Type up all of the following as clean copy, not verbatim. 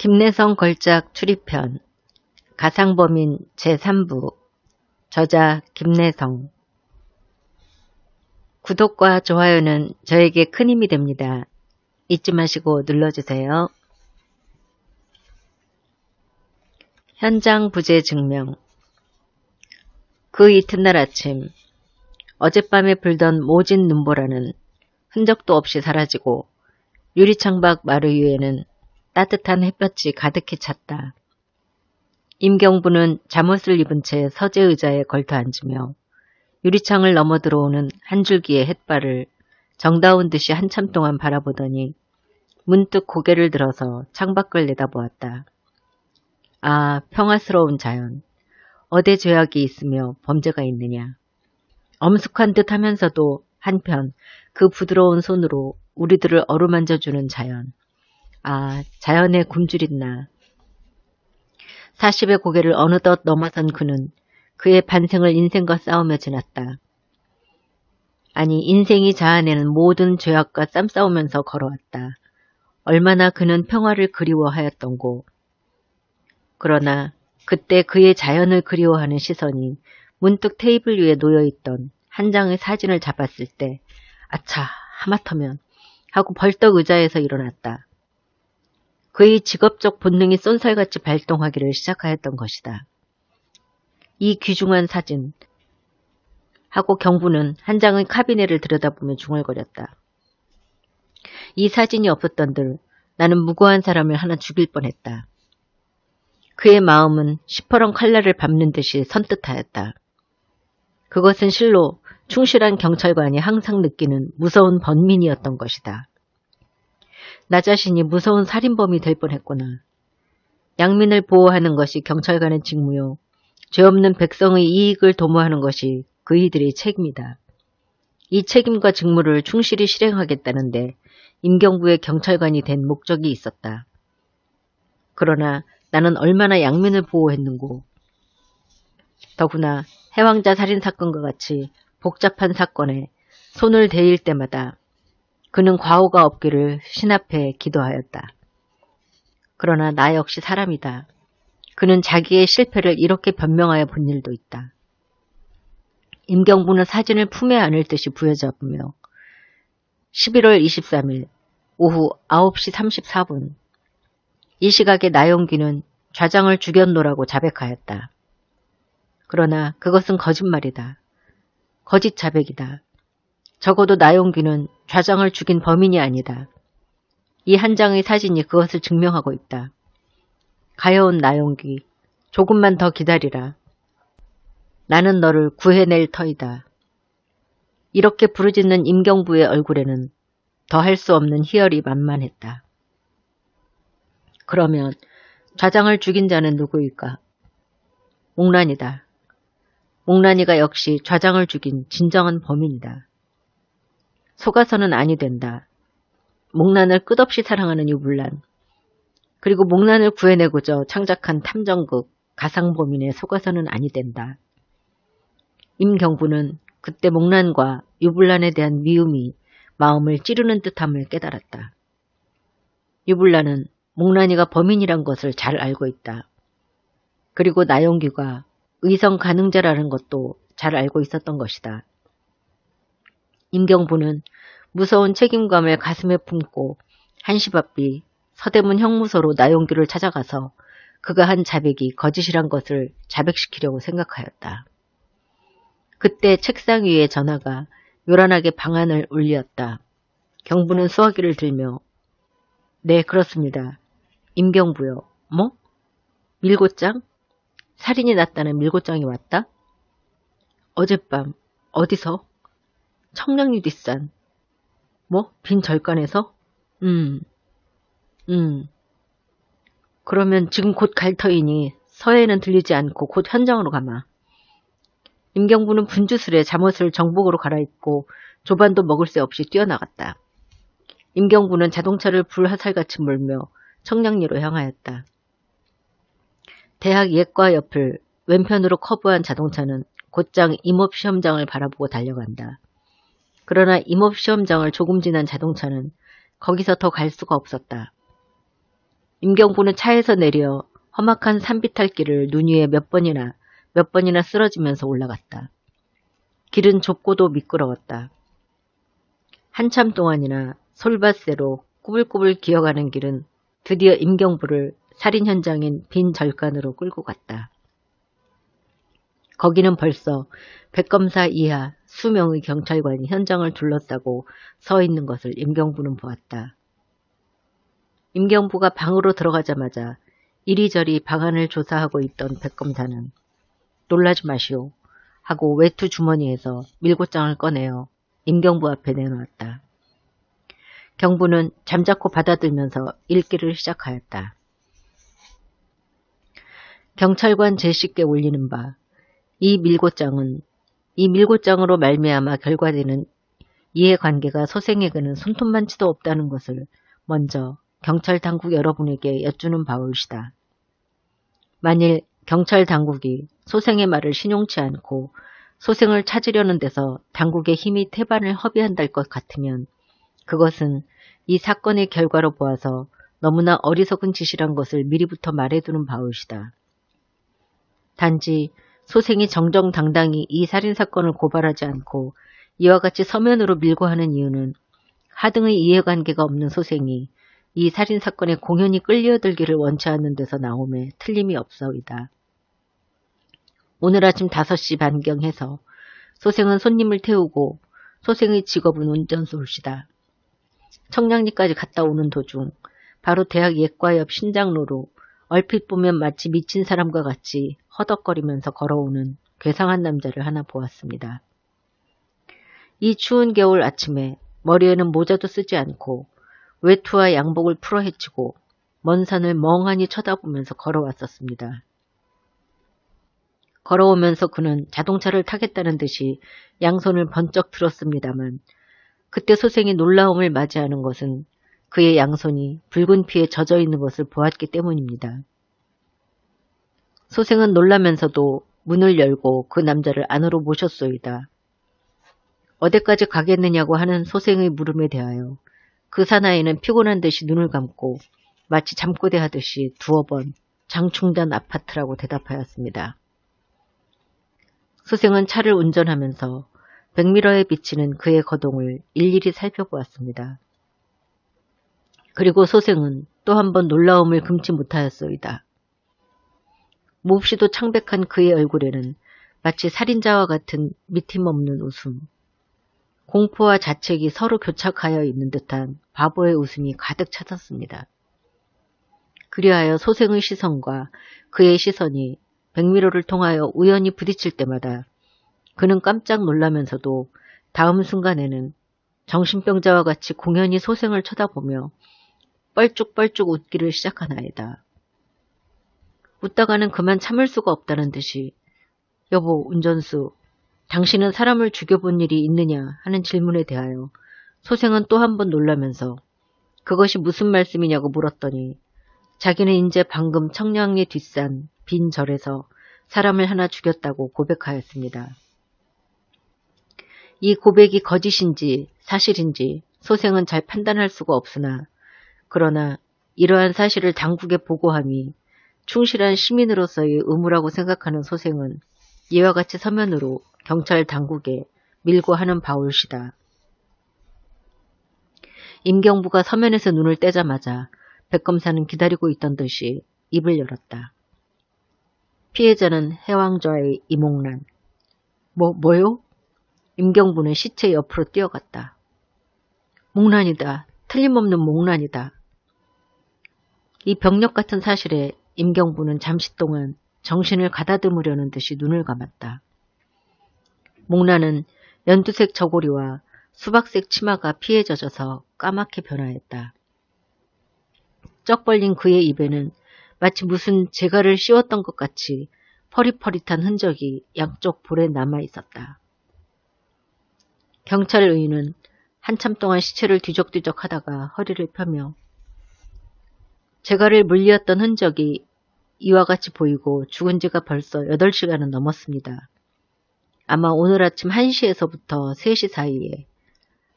김내성 걸작 추리편 가상범인 제3부 저자 김내성. 구독과 좋아요는 저에게 큰 힘이 됩니다. 잊지 마시고 눌러주세요. 현장 부재 증명. 그 이튿날 아침, 어젯밤에 불던 모진 눈보라는 흔적도 없이 사라지고 유리창밖 마루 위에는 따뜻한 햇볕이 가득히 찼다. 임경부는 잠옷을 입은 채 서재 의자에 걸터 앉으며 유리창을 넘어 들어오는 한 줄기의 햇발을 정다운 듯이 한참 동안 바라보더니 문득 고개를 들어서 창밖을 내다보았다. 아, 평화스러운 자연. 어디 죄악이 있으며 범죄가 있느냐. 엄숙한 듯 하면서도 한편 그 부드러운 손으로 우리들을 어루만져주는 자연. 아, 자연의 굶주린 나. 40의 고개를 어느덧 넘어선 그는 그의 반생을 인생과 싸우며 지났다. 아니, 인생이 자아내는 모든 죄악과 쌈싸우면서 걸어왔다. 얼마나 그는 평화를 그리워하였던고. 그러나 그때 그의 자연을 그리워하는 시선이 문득 테이블 위에 놓여있던 한 장의 사진을 잡았을 때 아차, 하마터면 하고 벌떡 의자에서 일어났다. 그의 직업적 본능이 쏜살같이 발동하기를 시작하였던 것이다. 이 귀중한 사진 하고 경부는 한 장의 카비넷을 들여다보며 중얼거렸다. 이 사진이 없었던들 나는 무고한 사람을 하나 죽일 뻔했다. 그의 마음은 시퍼런 칼날을 밟는 듯이 선뜻하였다. 그것은 실로 충실한 경찰관이 항상 느끼는 무서운 번민이었던 것이다. 나 자신이 무서운 살인범이 될 뻔했구나. 양민을 보호하는 것이 경찰관의 직무요. 죄 없는 백성의 이익을 도모하는 것이 그이들의 책임이다. 이 책임과 직무를 충실히 실행하겠다는데 임경부의 경찰관이 된 목적이 있었다. 그러나 나는 얼마나 양민을 보호했는고. 더구나 해왕자 살인사건과 같이 복잡한 사건에 손을 대일 때마다 그는 과오가 없기를 신 앞에 기도하였다. 그러나 나 역시 사람이다. 그는 자기의 실패를 이렇게 변명하여 본 일도 있다. 임경부는 사진을 품에 안을 듯이 부여잡으며 11월 23일 오후 9시 34분 이 시각에 나용기는 좌장을 죽였노라고 자백하였다. 그러나 그것은 거짓말이다. 거짓 자백이다. 적어도 나용기는 좌장을 죽인 범인이 아니다. 이 한 장의 사진이 그것을 증명하고 있다. 가여운 나용기, 조금만 더 기다리라. 나는 너를 구해낼 터이다. 이렇게 부르짖는 임경부의 얼굴에는 더 할 수 없는 희열이 만만했다. 그러면 좌장을 죽인 자는 누구일까? 목란이다. 목란이가 역시 좌장을 죽인 진정한 범인이다. 속아서는 아니 된다. 목란을 끝없이 사랑하는 유불란. 그리고 목란을 구해내고자 창작한 탐정극 가상범인의 속아서는 아니 된다. 임경부는 그때 목란과 유불란에 대한 미움이 마음을 찌르는 듯함을 깨달았다. 유불란은 목란이가 범인이란 것을 잘 알고 있다. 그리고 나용규가 의성 가능자라는 것도 잘 알고 있었던 것이다. 임경부는 무서운 책임감을 가슴에 품고 한시바삐 서대문 형무소로 나용규를 찾아가서 그가 한 자백이 거짓이란 것을 자백시키려고 생각하였다. 그때 책상 위에 전화가 요란하게 방안을 울렸다. 경부는 수화기를 들며 네, 그렇습니다. 임경부요. 뭐? 밀고장? 살인이 났다는 밀고장이 왔다? 어젯밤 어디서? 청량리 뒷산. 뭐? 빈 절간에서? 그러면 지금 곧 갈 터이니 서해는 들리지 않고 곧 현장으로 가마. 임경부는 분주스레 잠옷을 정복으로 갈아입고 조반도 먹을 새 없이 뛰어나갔다. 임경부는 자동차를 불화살같이 몰며 청량리로 향하였다. 대학 예과 옆을 왼편으로 커브한 자동차는 곧장 임업시험장을 바라보고 달려간다. 그러나 임업시험장을 조금 지난 자동차는 거기서 더 갈 수가 없었다. 임경부는 차에서 내려 험악한 산비탈길을 눈 위에 몇 번이나 쓰러지면서 올라갔다. 길은 좁고도 미끄러웠다. 한참 동안이나 솔밭새로 꾸불꾸불 기어가는 길은 드디어 임경부를 살인 현장인 빈 절간으로 끌고 갔다. 거기는 벌써 백검사 이하 수명의 경찰관이 현장을 둘러싸고 서 있는 것을 임경부는 보았다. 임경부가 방으로 들어가자마자 이리저리 방안을 조사하고 있던 백검사는 놀라지 마시오 하고 외투 주머니에서 밀고장을 꺼내어 임경부 앞에 내놓았다. 경부는 잠자코 받아들면서 읽기를 시작하였다. 경찰관 제식께 올리는 바, 이 밀고장으로 말미암아 결과되는 이해관계가 소생에게는 손톱만치도 없다는 것을 먼저 경찰 당국 여러분에게 여쭈는 바올시다. 만일 경찰 당국이 소생의 말을 신용치 않고 소생을 찾으려는 데서 당국의 힘이 태반을 허비한달 것 같으면 그것은 이 사건의 결과로 보아서 너무나 어리석은 짓이란 것을 미리부터 말해두는 바올시다. 단지 소생이 정정당당히 이 살인사건을 고발하지 않고 이와 같이 서면으로 밀고 하는 이유는 하등의 이해관계가 없는 소생이 이 살인사건에 공연히 끌려들기를 원치 않는 데서 나옴에 틀림이 없사오이다. 오늘 아침 5시 반경해서 소생은 손님을 태우고 소생의 직업은 운전소일시다. 청량리까지 갔다 오는 도중 바로 대학 예과 옆 신장로로 얼핏 보면 마치 미친 사람과 같이 허덕거리면서 걸어오는 괴상한 남자를 하나 보았습니다. 이 추운 겨울 아침에 머리에는 모자도 쓰지 않고 외투와 양복을 풀어 헤치고 먼 산을 멍하니 쳐다보면서 걸어왔었습니다. 걸어오면서 그는 자동차를 타겠다는 듯이 양손을 번쩍 들었습니다만 그때 소생이 놀라움을 맞이하는 것은 그의 양손이 붉은 피에 젖어 있는 것을 보았기 때문입니다. 소생은 놀라면서도 문을 열고 그 남자를 안으로 모셨소이다. 어디까지 가겠느냐고 하는 소생의 물음에 대하여 그 사나이는 피곤한 듯이 눈을 감고 마치 잠꼬대 하듯이 2번 장충단 아파트라고 대답하였습니다. 소생은 차를 운전하면서 백미러에 비치는 그의 거동을 일일이 살펴보았습니다. 그리고 소생은 또 한 번 놀라움을 금치 못하였소이다. 몹시도 창백한 그의 얼굴에는 마치 살인자와 같은 미팀없는 웃음, 공포와 자책이 서로 교착하여 있는 듯한 바보의 웃음이 가득 찼었습니다. 그리하여 소생의 시선과 그의 시선이 백미러를 통하여 우연히 부딪힐 때마다 그는 깜짝 놀라면서도 다음 순간에는 정신병자와 같이 공연히 소생을 쳐다보며 뻘쭉뻘쭉 웃기를 시작하나이다. 웃다가는 그만 참을 수가 없다는 듯이 여보 운전수 당신은 사람을 죽여본 일이 있느냐 하는 질문에 대하여 소생은 또 한 번 놀라면서 그것이 무슨 말씀이냐고 물었더니 자기는 이제 방금 청량리 뒷산 빈 절에서 사람을 하나 죽였다고 고백하였습니다. 이 고백이 거짓인지 사실인지 소생은 잘 판단할 수가 없으나 그러나 이러한 사실을 당국에 보고함이 충실한 시민으로서의 의무라고 생각하는 소생은 이와 같이 서면으로 경찰 당국에 밀고 하는 바올시다. 임경부가 서면에서 눈을 떼자마자 백검사는 기다리고 있던 듯이 입을 열었다. 피해자는 해왕좌의 이몽란. 뭐요? 임경부는 시체 옆으로 뛰어갔다. 몽란이다. 틀림없는 몽란이다. 이 병력 같은 사실에 임경부는 잠시 동안 정신을 가다듬으려는 듯이 눈을 감았다. 몽란은 연두색 저고리와 수박색 치마가 피에 젖어서 까맣게 변화했다. 쩍 벌린 그의 입에는 마치 무슨 재갈을 씌웠던 것 같이 퍼릿퍼릿한 흔적이 양쪽 볼에 남아있었다. 경찰 의인은 한참 동안 시체를 뒤적뒤적 하다가 허리를 펴며 재갈을 물리었던 흔적이 이와 같이 보이고 죽은 지가 벌써 8시간은 넘었습니다. 아마 오늘 아침 1시에서부터 3시 사이에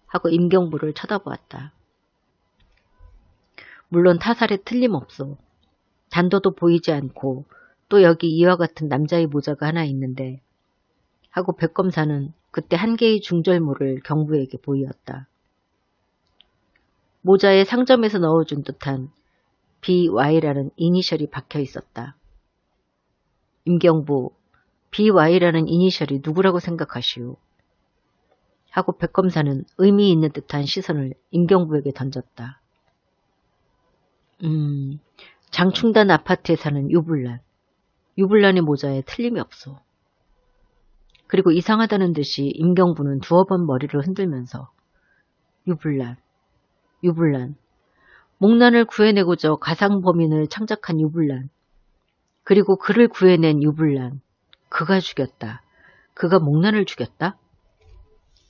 하고 임경부를 쳐다보았다. 물론 타살에 틀림없소. 단도도 보이지 않고 또 여기 이와 같은 남자의 모자가 하나 있는데 하고 백검사는 그때 한 개의 중절모를 경부에게 보이었다. 모자에 상점에서 넣어준 듯한 BY라는 이니셜이 박혀 있었다. 임경부, BY라는 이니셜이 누구라고 생각하시오? 하고 백검사는 의미 있는 듯한 시선을 임경부에게 던졌다. 장충단 아파트에 사는 유불란. 유불란의 모자에 틀림이 없소. 그리고 이상하다는 듯이 임경부는 두어 번 머리를 흔들면서 유불란, 유불란, 목난을 구해내고자 가상범인을 창작한 유불란, 그리고 그를 구해낸 유불란, 그가 죽였다. 그가 목난을 죽였다?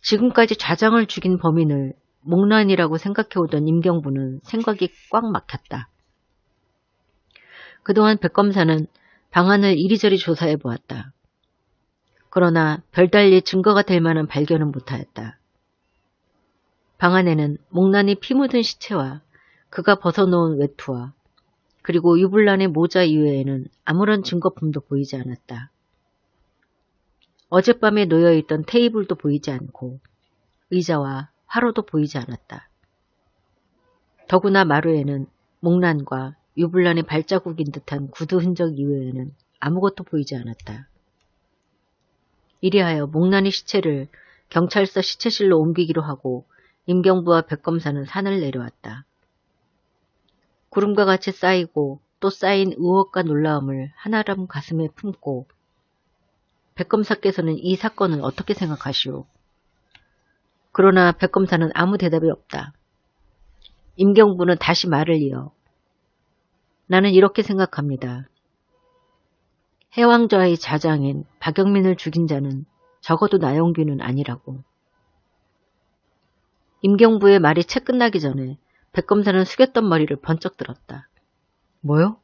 지금까지 좌장을 죽인 범인을 목난이라고 생각해오던 임경부는 생각이 꽉 막혔다. 그동안 백검사는 방안을 이리저리 조사해보았다. 그러나 별달리 증거가 될 만한 발견은 못하였다. 방안에는 목난이 피 묻은 시체와 그가 벗어놓은 외투와 그리고 유불란의 모자 이외에는 아무런 증거품도 보이지 않았다. 어젯밤에 놓여있던 테이블도 보이지 않고 의자와 화로도 보이지 않았다. 더구나 마루에는 목난과 유불란의 발자국인 듯한 구두 흔적 이외에는 아무것도 보이지 않았다. 이리하여 목난의 시체를 경찰서 시체실로 옮기기로 하고 임경부와 백검사는 산을 내려왔다. 구름과 같이 쌓이고 또 쌓인 의혹과 놀라움을 한아름 가슴에 품고 백검사께서는 이 사건을 어떻게 생각하시오? 그러나 백검사는 아무 대답이 없다. 임경부는 다시 말을 이어 나는 이렇게 생각합니다. 해왕좌의 자장인 박영민을 죽인 자는 적어도 나영규는 아니라고. 임경부의 말이 채 끝나기 전에 백검사는 숙였던 머리를 번쩍 들었다. 뭐요?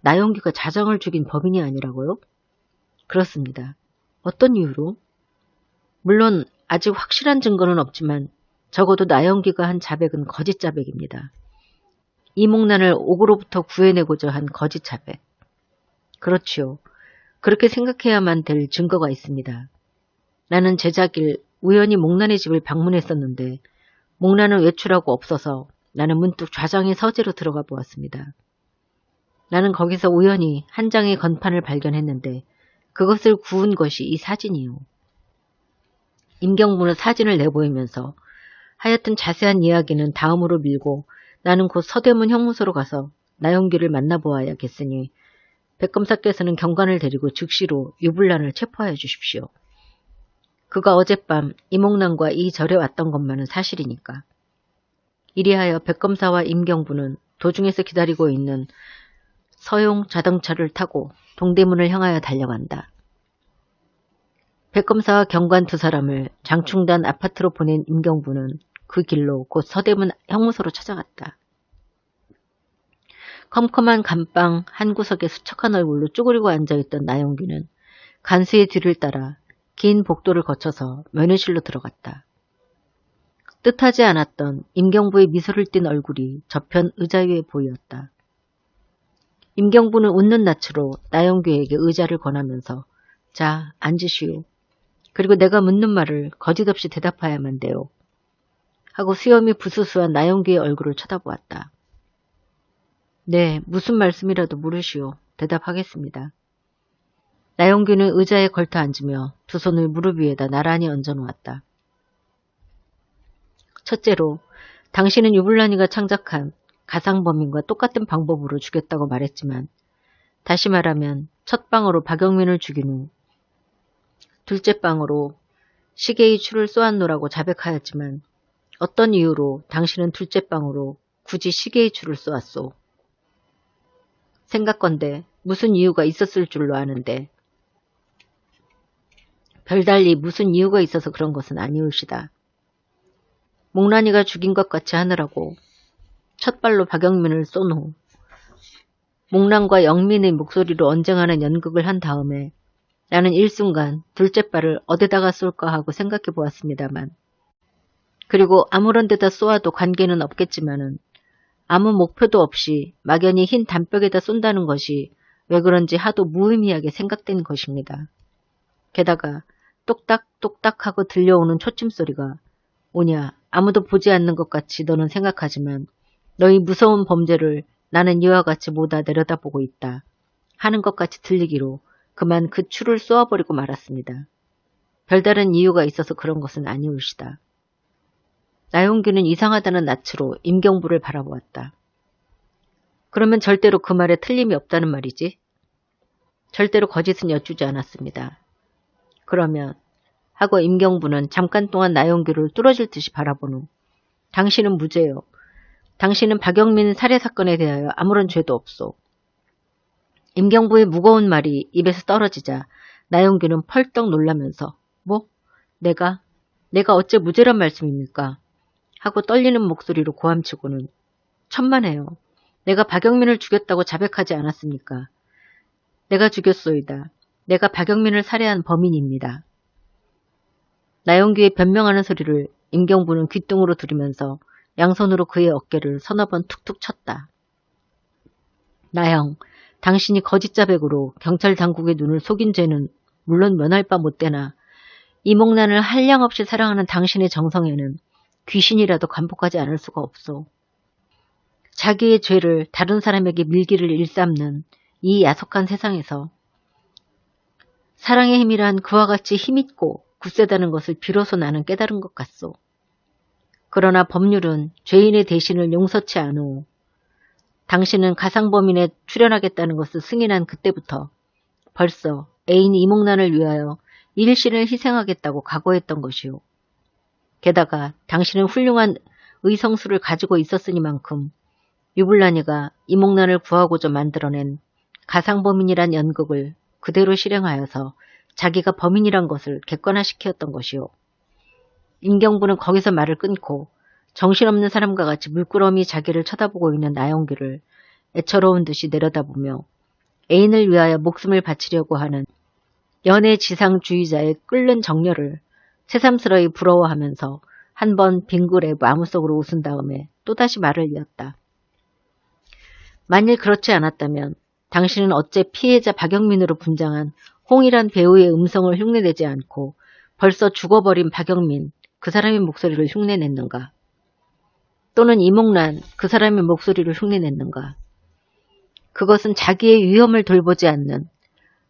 나영규가 자장을 죽인 범인이 아니라고요? 그렇습니다. 어떤 이유로? 물론 아직 확실한 증거는 없지만 적어도 나영규가 한 자백은 거짓 자백입니다. 이목난을 옥으로부터 구해내고자 한 거짓 자백. 그렇지요. 그렇게 생각해야만 될 증거가 있습니다. 나는 제자길 우연히 목난의 집을 방문했었는데 목난은 외출하고 없어서 나는 문득 좌장의 서재로 들어가 보았습니다. 나는 거기서 우연히 한 장의 건판을 발견했는데 그것을 구운 것이 이 사진이요. 임경부는 사진을 내보이면서 하여튼 자세한 이야기는 다음으로 밀고 나는 곧 서대문 형무소로 가서 나영규를 만나보아야겠으니 백검사께서는 경관을 데리고 즉시로 유불란을 체포하여 주십시오. 그가 어젯밤 이목난과 이 절에 왔던 것만은 사실이니까. 이리하여 백검사와 임경부는 도중에서 기다리고 있는 서용 자동차를 타고 동대문을 향하여 달려간다. 백검사와 경관 두 사람을 장충단 아파트로 보낸 임경부는 그 길로 곧 서대문 형무소로 찾아갔다. 컴컴한 감방 한 구석에 수척한 얼굴로 쭈그리고 앉아있던 나영규는 간수의 뒤를 따라 긴 복도를 거쳐서 면회실로 들어갔다. 뜻하지 않았던 임경부의 미소를 띤 얼굴이 저편 의자 위에 보였다. 임경부는 웃는 낯으로 나영규에게 의자를 권하면서 자, 앉으시오. 그리고 내가 묻는 말을 거짓없이 대답해야만 돼요. 하고 수염이 부스스한 나영규의 얼굴을 쳐다보았다. 네, 무슨 말씀이라도 물으시오. 대답하겠습니다. 나영규는 의자에 걸터 앉으며 두 손을 무릎 위에다 나란히 얹어놓았다. 첫째로, 당신은 유불란이가 창작한 가상범인과 똑같은 방법으로 죽였다고 말했지만 다시 말하면 첫 방으로 박영민을 죽인 후 둘째 방으로 시계의 추를 쏘았노라고 자백하였지만 어떤 이유로 당신은 둘째 방으로 굳이 시계의 추를 쏘았소? 생각건대 무슨 이유가 있었을 줄로 아는데 별달리 무슨 이유가 있어서 그런 것은 아니올시다. 목란이가 죽인 것 같이 하느라고 첫 발로 박영민을 쏜 후 목란과 영민의 목소리로 언쟁하는 연극을 한 다음에 나는 일순간 둘째 발을 어디다가 쏠까 하고 생각해 보았습니다만 그리고 아무런 데다 쏘아도 관계는 없겠지만은 아무 목표도 없이 막연히 흰 담벽에다 쏜다는 것이 왜 그런지 하도 무의미하게 생각된 것입니다. 게다가 똑딱똑딱 하고 들려오는 초침소리가 오냐 아무도 보지 않는 것 같이 너는 생각하지만 너희 무서운 범죄를 나는 이와 같이 모다 내려다보고 있다 하는 것 같이 들리기로 그만 그 추를 쏘아버리고 말았습니다. 별다른 이유가 있어서 그런 것은 아니올시다. 나용규는 이상하다는 낯으로 임경부를 바라보았다. 그러면 절대로 그 말에 틀림이 없다는 말이지? 절대로 거짓은 여쭈지 않았습니다. 그러면 하고 임경부는 잠깐 동안 나용규를 뚫어질 듯이 바라본 후 당신은 무죄요. 당신은 박영민 살해 사건에 대하여 아무런 죄도 없소. 임경부의 무거운 말이 입에서 떨어지자 나용규는 펄떡 놀라면서 뭐? 내가 어째 무죄란 말씀입니까? 하고 떨리는 목소리로 고함치고는 천만에요. 내가 박영민을 죽였다고 자백하지 않았습니까? 내가 죽였소이다. 내가 박영민을 살해한 범인입니다. 나용규의 변명하는 소리를 임경부는 귓등으로 들으면서 양손으로 그의 어깨를 서너 번 툭툭 쳤다. 나영, 당신이 거짓 자백으로 경찰 당국의 눈을 속인 죄는 물론 면할 바 못되나 이몽란을 한량없이 사랑하는 당신의 정성에는 귀신이라도 감복하지 않을 수가 없소. 자기의 죄를 다른 사람에게 밀기를 일삼는 이 야속한 세상에서 사랑의 힘이란 그와 같이 힘있고 굳세다는 것을 비로소 나는 깨달은 것 같소. 그러나 법률은 죄인의 대신을 용서치 않오. 당신은 가상범인에 출연하겠다는 것을 승인한 그때부터 벌써 애인 이몽란을 위하여 일신을 희생하겠다고 각오했던 것이오. 게다가 당신은 훌륭한 의성수를 가지고 있었으니만큼 유불란이가 이몽란을 구하고자 만들어낸 가상범인이란 연극을 그대로 실행하여서 자기가 범인이란 것을 객관화시켰던 것이오. 임경부는 거기서 말을 끊고 정신없는 사람과 같이 물끄러미 자기를 쳐다보고 있는 나용규를 애처로운 듯이 내려다보며 애인을 위하여 목숨을 바치려고 하는 연애지상주의자의 끓는 정열을 새삼스러이 부러워하면서 한 번 빙굴에 마음속으로 웃은 다음에 또다시 말을 이었다. 만일 그렇지 않았다면 당신은 어째 피해자 박영민으로 분장한 홍이란 배우의 음성을 흉내내지 않고 벌써 죽어버린 박영민 그 사람의 목소리를 흉내냈는가? 또는 이몽란 그 사람의 목소리를 흉내냈는가? 그것은 자기의 위험을 돌보지 않는,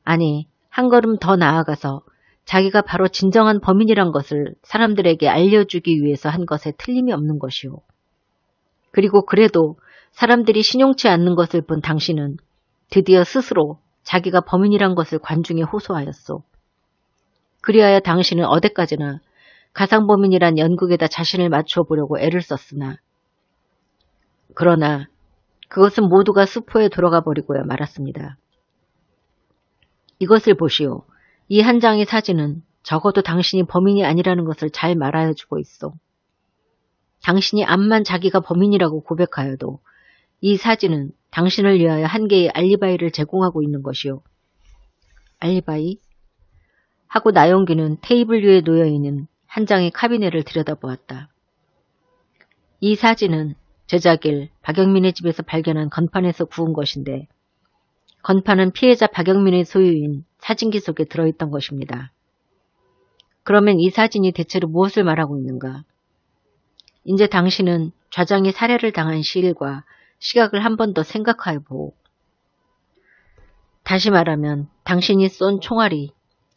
아니 한 걸음 더 나아가서 자기가 바로 진정한 범인이란 것을 사람들에게 알려주기 위해서 한 것에 틀림이 없는 것이오. 그리고 그래도 사람들이 신용치 않는 것을 본 당신은 드디어 스스로 자기가 범인이란 것을 관중에 호소하였소. 그리하여 당신은 어디까지나 가상범인이란 연극에다 자신을 맞추어 보려고 애를 썼으나 그러나 그것은 모두가 수포에 들어가 버리고야 말았습니다. 이것을 보시오. 이 한 장의 사진은 적어도 당신이 범인이 아니라는 것을 잘 말하여주고 있어. 당신이 암만 자기가 범인이라고 고백하여도 이 사진은 당신을 위하여 한 개의 알리바이를 제공하고 있는 것이오. 알리바이? 하고 나용규는 테이블 위에 놓여있는 한 장의 카비넷을 들여다보았다. 이 사진은 제작일 박영민의 집에서 발견한 건판에서 구운 것인데 건판은 피해자 박영민의 소유인 사진기 속에 들어있던 것입니다. 그러면 이 사진이 대체로 무엇을 말하고 있는가? 이제 당신은 좌장이 살해를 당한 시일과 시각을 한 번 더 생각하여 보오. 다시 말하면 당신이 쏜 총알이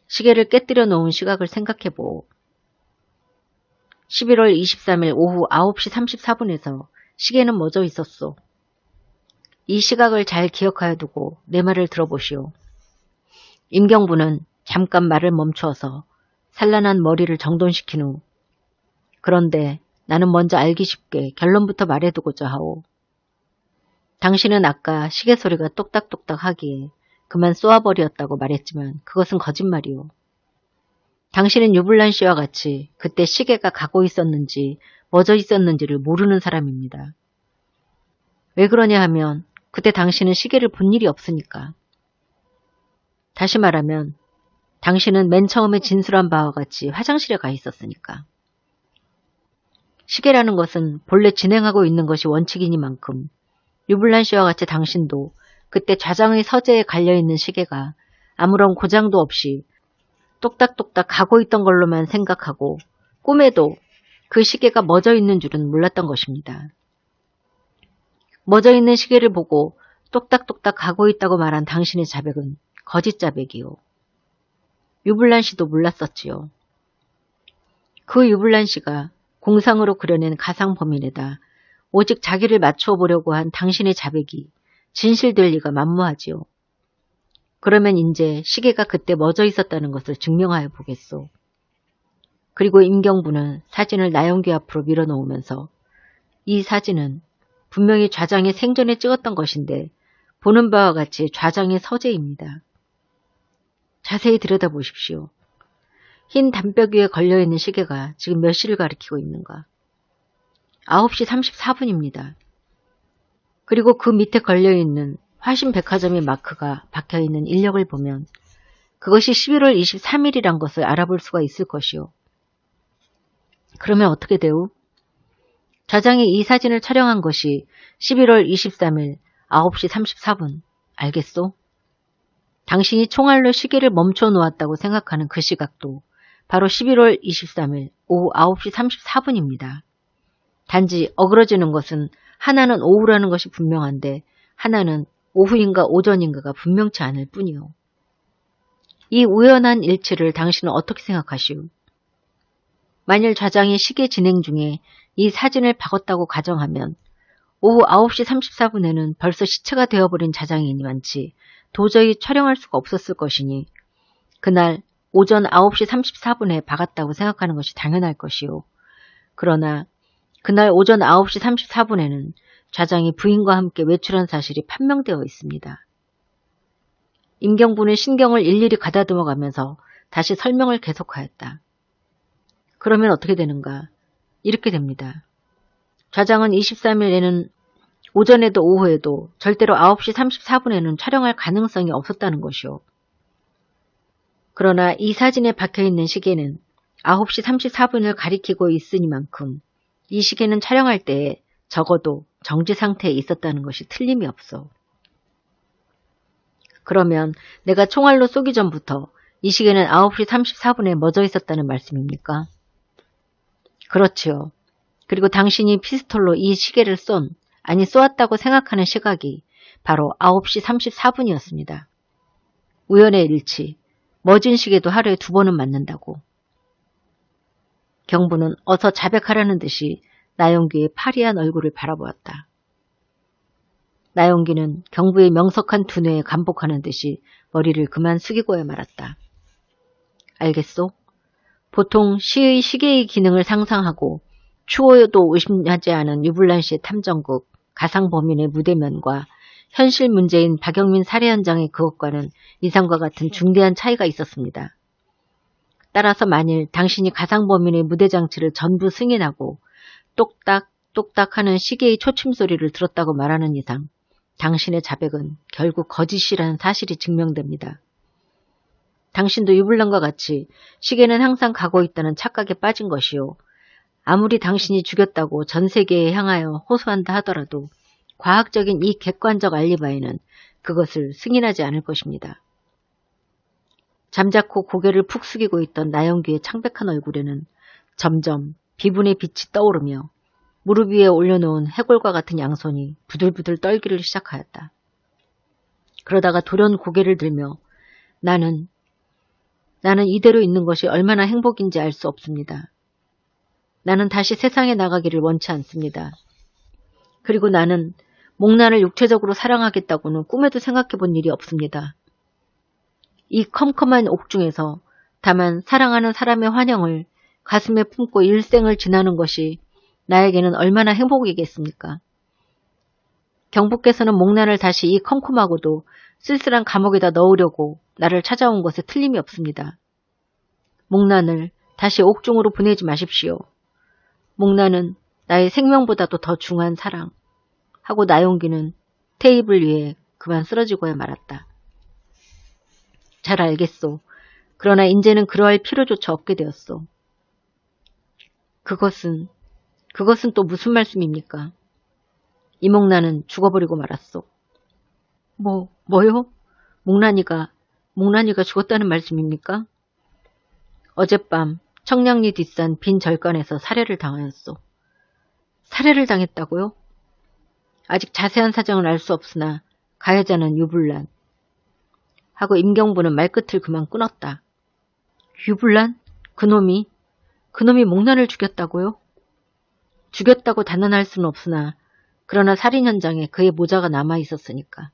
시계를 깨뜨려 놓은 시각을 생각해 보오. 11월 23일 오후 9시 34분에서 시계는 멎어 있었소. 이 시각을 잘 기억하여 두고 내 말을 들어보시오. 임경부는 잠깐 말을 멈추어서 산란한 머리를 정돈시킨 후 그런데 나는 먼저 알기 쉽게 결론부터 말해두고자 하오. 당신은 아까 시계 소리가 똑딱똑딱 하기에 그만 쏘아버렸다고 말했지만 그것은 거짓말이오. 당신은 유불란 씨와 같이 그때 시계가 가고 있었는지 멎어 있었는지를 모르는 사람입니다. 왜 그러냐 하면 그때 당신은 시계를 본 일이 없으니까. 다시 말하면 당신은 맨 처음에 진술한 바와 같이 화장실에 가 있었으니까. 시계라는 것은 본래 진행하고 있는 것이 원칙이니만큼 류블란 씨와 같이 당신도 그때 좌장의 서재에 갈려있는 시계가 아무런 고장도 없이 똑딱똑딱 가고 있던 걸로만 생각하고 꿈에도 그 시계가 멎어 있는 줄은 몰랐던 것입니다. 멎어 있는 시계를 보고 똑딱똑딱 가고 있다고 말한 당신의 자백은 거짓 자백이요. 유블란 씨도 몰랐었지요. 그 유블란 씨가 공상으로 그려낸 가상 범인에다 오직 자기를 맞추어 보려고 한 당신의 자백이 진실될 리가 만무하지요. 그러면 이제 시계가 그때 멎어 있었다는 것을 증명하여 보겠소. 그리고 임경부는 사진을 나영규 앞으로 밀어놓으면서 이 사진은 분명히 좌장이 생전에 찍었던 것인데 보는 바와 같이 좌장의 서재입니다. 자세히 들여다보십시오. 흰 담벼 위에 걸려있는 시계가 지금 몇 시를 가리키고 있는가? 9시 34분입니다. 그리고 그 밑에 걸려있는 화신백화점의 마크가 박혀있는 인력을 보면 그것이 11월 23일이란 것을 알아볼 수가 있을 것이요. 그러면 어떻게 돼요? 좌장이 이 사진을 촬영한 것이 11월 23일 9시 34분. 알겠소? 당신이 총알로 시계를 멈춰 놓았다고 생각하는 그 시각도 바로 11월 23일 오후 9시 34분입니다. 단지 어그러지는 것은 하나는 오후라는 것이 분명한데 하나는 오후인가 오전인가가 분명치 않을 뿐이요. 이 우연한 일치를 당신은 어떻게 생각하시오? 만일 좌장이 시계 진행 중에 이 사진을 박았다고 가정하면 오후 9시 34분에는 벌써 시체가 되어버린 좌장이 많지 도저히 촬영할 수가 없었을 것이니 그날 오전 9시 34분에 박았다고 생각하는 것이 당연할 것이요. 그러나 그날 오전 9시 34분에는 좌장이 부인과 함께 외출한 사실이 판명되어 있습니다. 임경부는 신경을 일일이 가다듬어가면서 다시 설명을 계속하였다. 그러면 어떻게 되는가? 이렇게 됩니다. 좌장은 23일에는 오전에도 오후에도 절대로 9시 34분에는 촬영할 가능성이 없었다는 것이요. 그러나 이 사진에 박혀있는 시계는 9시 34분을 가리키고 있으니만큼 이 시계는 촬영할 때에 적어도 정지 상태에 있었다는 것이 틀림이 없어. 그러면 내가 총알로 쏘기 전부터 이 시계는 9시 34분에 멎어 있었다는 말씀입니까? 그렇지요. 그리고 당신이 피스톨로 이 시계를 쏘았다고 생각하는 시각이 바로 9시 34분이었습니다. 우연의 일치, 멎은 시계도 하루에 2번은 맞는다고. 경부는 어서 자백하라는 듯이 나영규의 파리한 얼굴을 바라보았다. 나영규는 경부의 명석한 두뇌에 감복하는 듯이 머리를 그만 숙이고야 말았다. 알겠소? 보통 시의 시계의 기능을 상상하고 추호도 의심하지 않은 유블란 씨의 탐정국 가상범인의 무대면과 현실 문제인 박영민 살해 현장의 그것과는 이상과 같은 중대한 차이가 있었습니다. 따라서 만일 당신이 가상범인의 무대장치를 전부 승인하고 똑딱 똑딱 하는 시계의 초침소리를 들었다고 말하는 이상 당신의 자백은 결국 거짓이라는 사실이 증명됩니다. 당신도 유블란과 같이 시계는 항상 가고 있다는 착각에 빠진 것이요. 아무리 당신이 죽였다고 전 세계에 향하여 호소한다 하더라도 과학적인 이 객관적 알리바이는 그것을 승인하지 않을 것입니다. 잠자코 고개를 푹 숙이고 있던 나영규의 창백한 얼굴에는 점점 비분의 빛이 떠오르며 무릎 위에 올려놓은 해골과 같은 양손이 부들부들 떨기를 시작하였다. 그러다가 돌연 고개를 들며 나는 이대로 있는 것이 얼마나 행복인지 알 수 없습니다. 나는 다시 세상에 나가기를 원치 않습니다. 그리고 나는 목란을 육체적으로 사랑하겠다고는 꿈에도 생각해 본 일이 없습니다. 이 컴컴한 옥중에서 다만 사랑하는 사람의 환영을 가슴에 품고 일생을 지나는 것이 나에게는 얼마나 행복이겠습니까? 경부께서는 목란을 다시 이 컴컴하고도 쓸쓸한 감옥에다 넣으려고 나를 찾아온 것에 틀림이 없습니다. 목란을 다시 옥중으로 보내지 마십시오. 목란은 나의 생명보다도 더 중한 사랑. 하고 나용기는 테이블 위에 그만 쓰러지고야 말았다. 잘 알겠소. 그러나 이제는 그러할 필요조차 없게 되었소. 그것은 또 무슨 말씀입니까? 이목란은 죽어버리고 말았소. 뭐요? 목란이가 죽었다는 말씀입니까? 어젯밤 청량리 뒷산 빈 절간에서 살해를 당하였소. 살해를 당했다고요? 아직 자세한 사정은 알 수 없으나 가해자는 유불란. 하고 임경부는 말끝을 그만 끊었다. 유불란? 그놈이 목란을 죽였다고요? 죽였다고 단언할 수는 없으나 그러나 살인 현장에 그의 모자가 남아 있었으니까.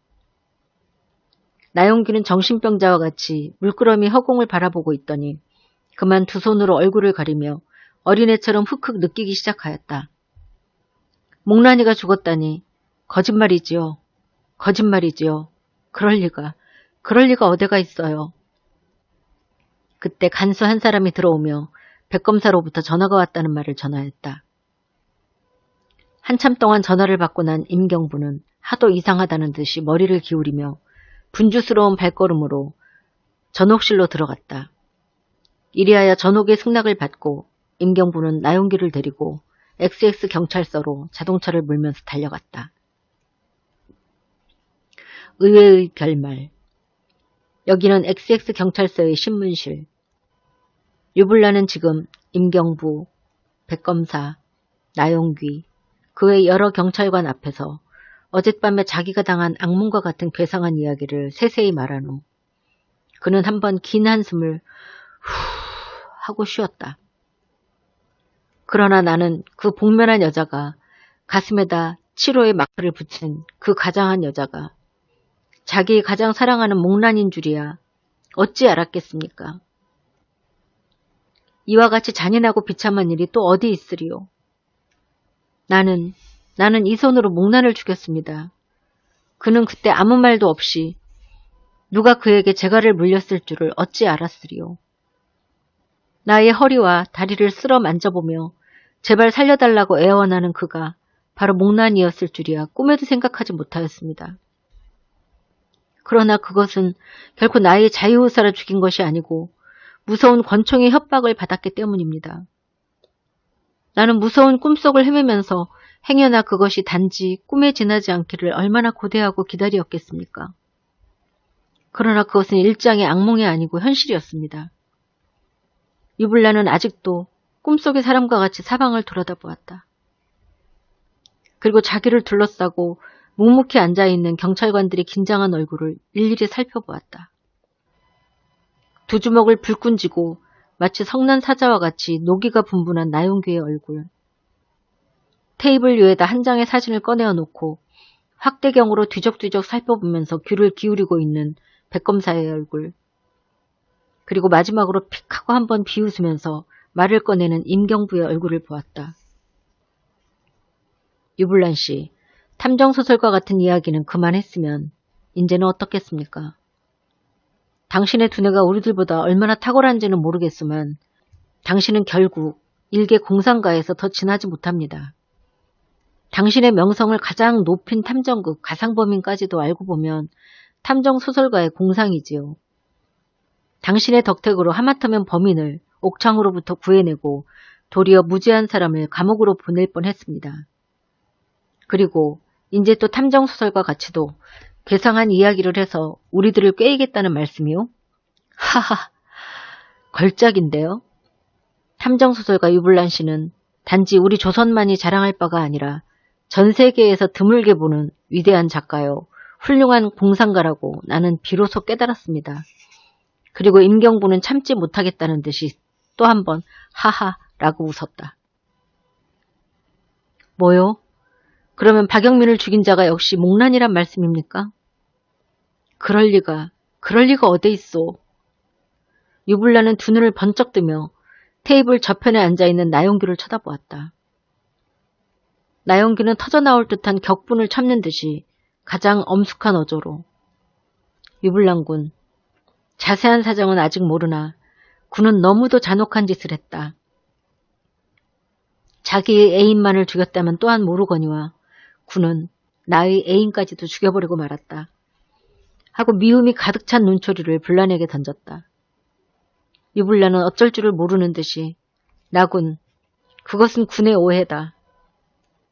나용기는 정신병자와 같이 물끄러미 허공을 바라보고 있더니 그만 두 손으로 얼굴을 가리며 어린애처럼 흑흑 느끼기 시작하였다. 목란이가 죽었다니 거짓말이지요. 그럴 리가 어디가 있어요. 그때 간수 한 사람이 들어오며 백검사로부터 전화가 왔다는 말을 전하였다. 한참 동안 전화를 받고 난 임경부는 하도 이상하다는 듯이 머리를 기울이며 분주스러운 발걸음으로 전옥실로 들어갔다. 이리하여 전옥의 승낙을 받고 임경부는 나용기를 데리고 XX 경찰서로 자동차를 몰면서 달려갔다. 의외의 결말. 여기는 XX 경찰서의 신문실. 유불란은 지금 임경부, 백검사, 나용귀, 그 외 여러 경찰관 앞에서 어젯밤에 자기가 당한 악몽과 같은 괴상한 이야기를 세세히 말한 후 그는 한번 긴 한숨을 후 하고 쉬었다. 그러나 나는 그 복면한 여자가 가슴에다 7호의 마크를 붙인 그 가장한 여자가 자기 가장 사랑하는 목란인 줄이야 어찌 알았겠습니까? 이와 같이 잔인하고 비참한 일이 또 어디 있으리요? 나는 이 손으로 목란을 죽였습니다. 그는 그때 아무 말도 없이 누가 그에게 재갈을 물렸을 줄을 어찌 알았으리요. 나의 허리와 다리를 쓸어 만져보며 제발 살려달라고 애원하는 그가 바로 목란이었을 줄이야 꿈에도 생각하지 못하였습니다. 그러나 그것은 결코 나의 자유의사를 죽인 것이 아니고 무서운 권총의 협박을 받았기 때문입니다. 나는 무서운 꿈속을 헤매면서 행여나 그것이 단지 꿈에 지나지 않기를 얼마나 고대하고 기다리었겠습니까? 그러나 그것은 일장의 악몽이 아니고 현실이었습니다. 유불란은 아직도 꿈속의 사람과 같이 사방을 돌아다보았다. 그리고 자기를 둘러싸고 묵묵히 앉아있는 경찰관들의 긴장한 얼굴을 일일이 살펴보았다. 두 주먹을 불끈 쥐고 마치 성난 사자와 같이 노기가 분분한 나용규의 얼굴. 테이블 위에다 한 장의 사진을 꺼내어 놓고 확대경으로 뒤적뒤적 살펴보면서 귀를 기울이고 있는 백검사의 얼굴. 그리고 마지막으로 픽 하고 한번 비웃으면서 말을 꺼내는 임경부의 얼굴을 보았다. 유불란 씨, 탐정소설과 같은 이야기는 그만했으면 이제는 어떻겠습니까? 당신의 두뇌가 우리들보다 얼마나 탁월한지는 모르겠지만 당신은 결국 일개 공상가에서 더 지나지 못합니다. 당신의 명성을 가장 높인 탐정극 가상범인까지도 알고 보면 탐정소설가의 공상이지요. 당신의 덕택으로 하마터면 범인을 옥창으로부터 구해내고 도리어 무죄한 사람을 감옥으로 보낼 뻔했습니다. 그리고 이제 또 탐정소설과 같이도 괴상한 이야기를 해서 우리들을 꾀이겠다는 말씀이요? 하하, 걸작인데요. 탐정소설가 유불란 씨는 단지 우리 조선만이 자랑할 바가 아니라 전 세계에서 드물게 보는 위대한 작가요, 훌륭한 공상가라고 나는 비로소 깨달았습니다. 그리고 임경부는 참지 못하겠다는 듯이 또 한 번 하하라고 웃었다. 뭐요? 그러면 박영민을 죽인 자가 역시 목란이란 말씀입니까? 그럴 리가 어디 있소. 유불란은 두 눈을 번쩍 뜨며 테이블 저편에 앉아있는 나용규를 쳐다보았다. 나용규는 터져나올 듯한 격분을 참는 듯이 가장 엄숙한 어조로 유불란 군, 자세한 사정은 아직 모르나 군은 너무도 잔혹한 짓을 했다. 자기의 애인만을 죽였다면 또한 모르거니와 군은 나의 애인까지도 죽여버리고 말았다. 하고 미움이 가득 찬 눈초리를 불란에게 던졌다. 유불란은 어쩔 줄을 모르는 듯이 나군, 그것은 군의 오해다.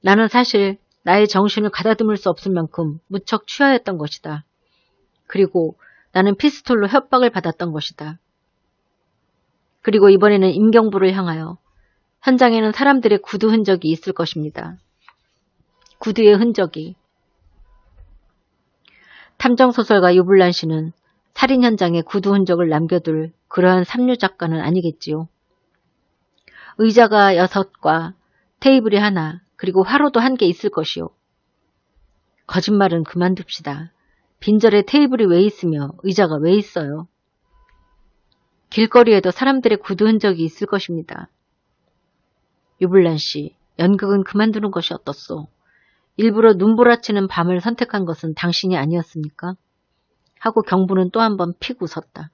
나는 사실 나의 정신을 가다듬을 수 없을 만큼 무척 취하였던 것이다. 그리고 나는 피스톨로 협박을 받았던 것이다. 그리고 이번에는 임경부를 향하여 현장에는 사람들의 구두 흔적이 있을 것입니다. 구두의 흔적이. 탐정소설가 유불란 씨는 살인 현장에 구두 흔적을 남겨둘 그러한 삼류 작가는 아니겠지요. 의자가 6과 테이블이 하나 그리고 화로도 1개 있을 것이요. 거짓말은 그만둡시다. 빈절에 테이블이 왜 있으며 의자가 왜 있어요? 길거리에도 사람들의 구두 흔적이 있을 것입니다. 유불란 씨, 연극은 그만두는 것이 어떻소? 일부러 눈보라치는 밤을 선택한 것은 당신이 아니었습니까? 하고 경부는 또 한 번 픽 웃었다.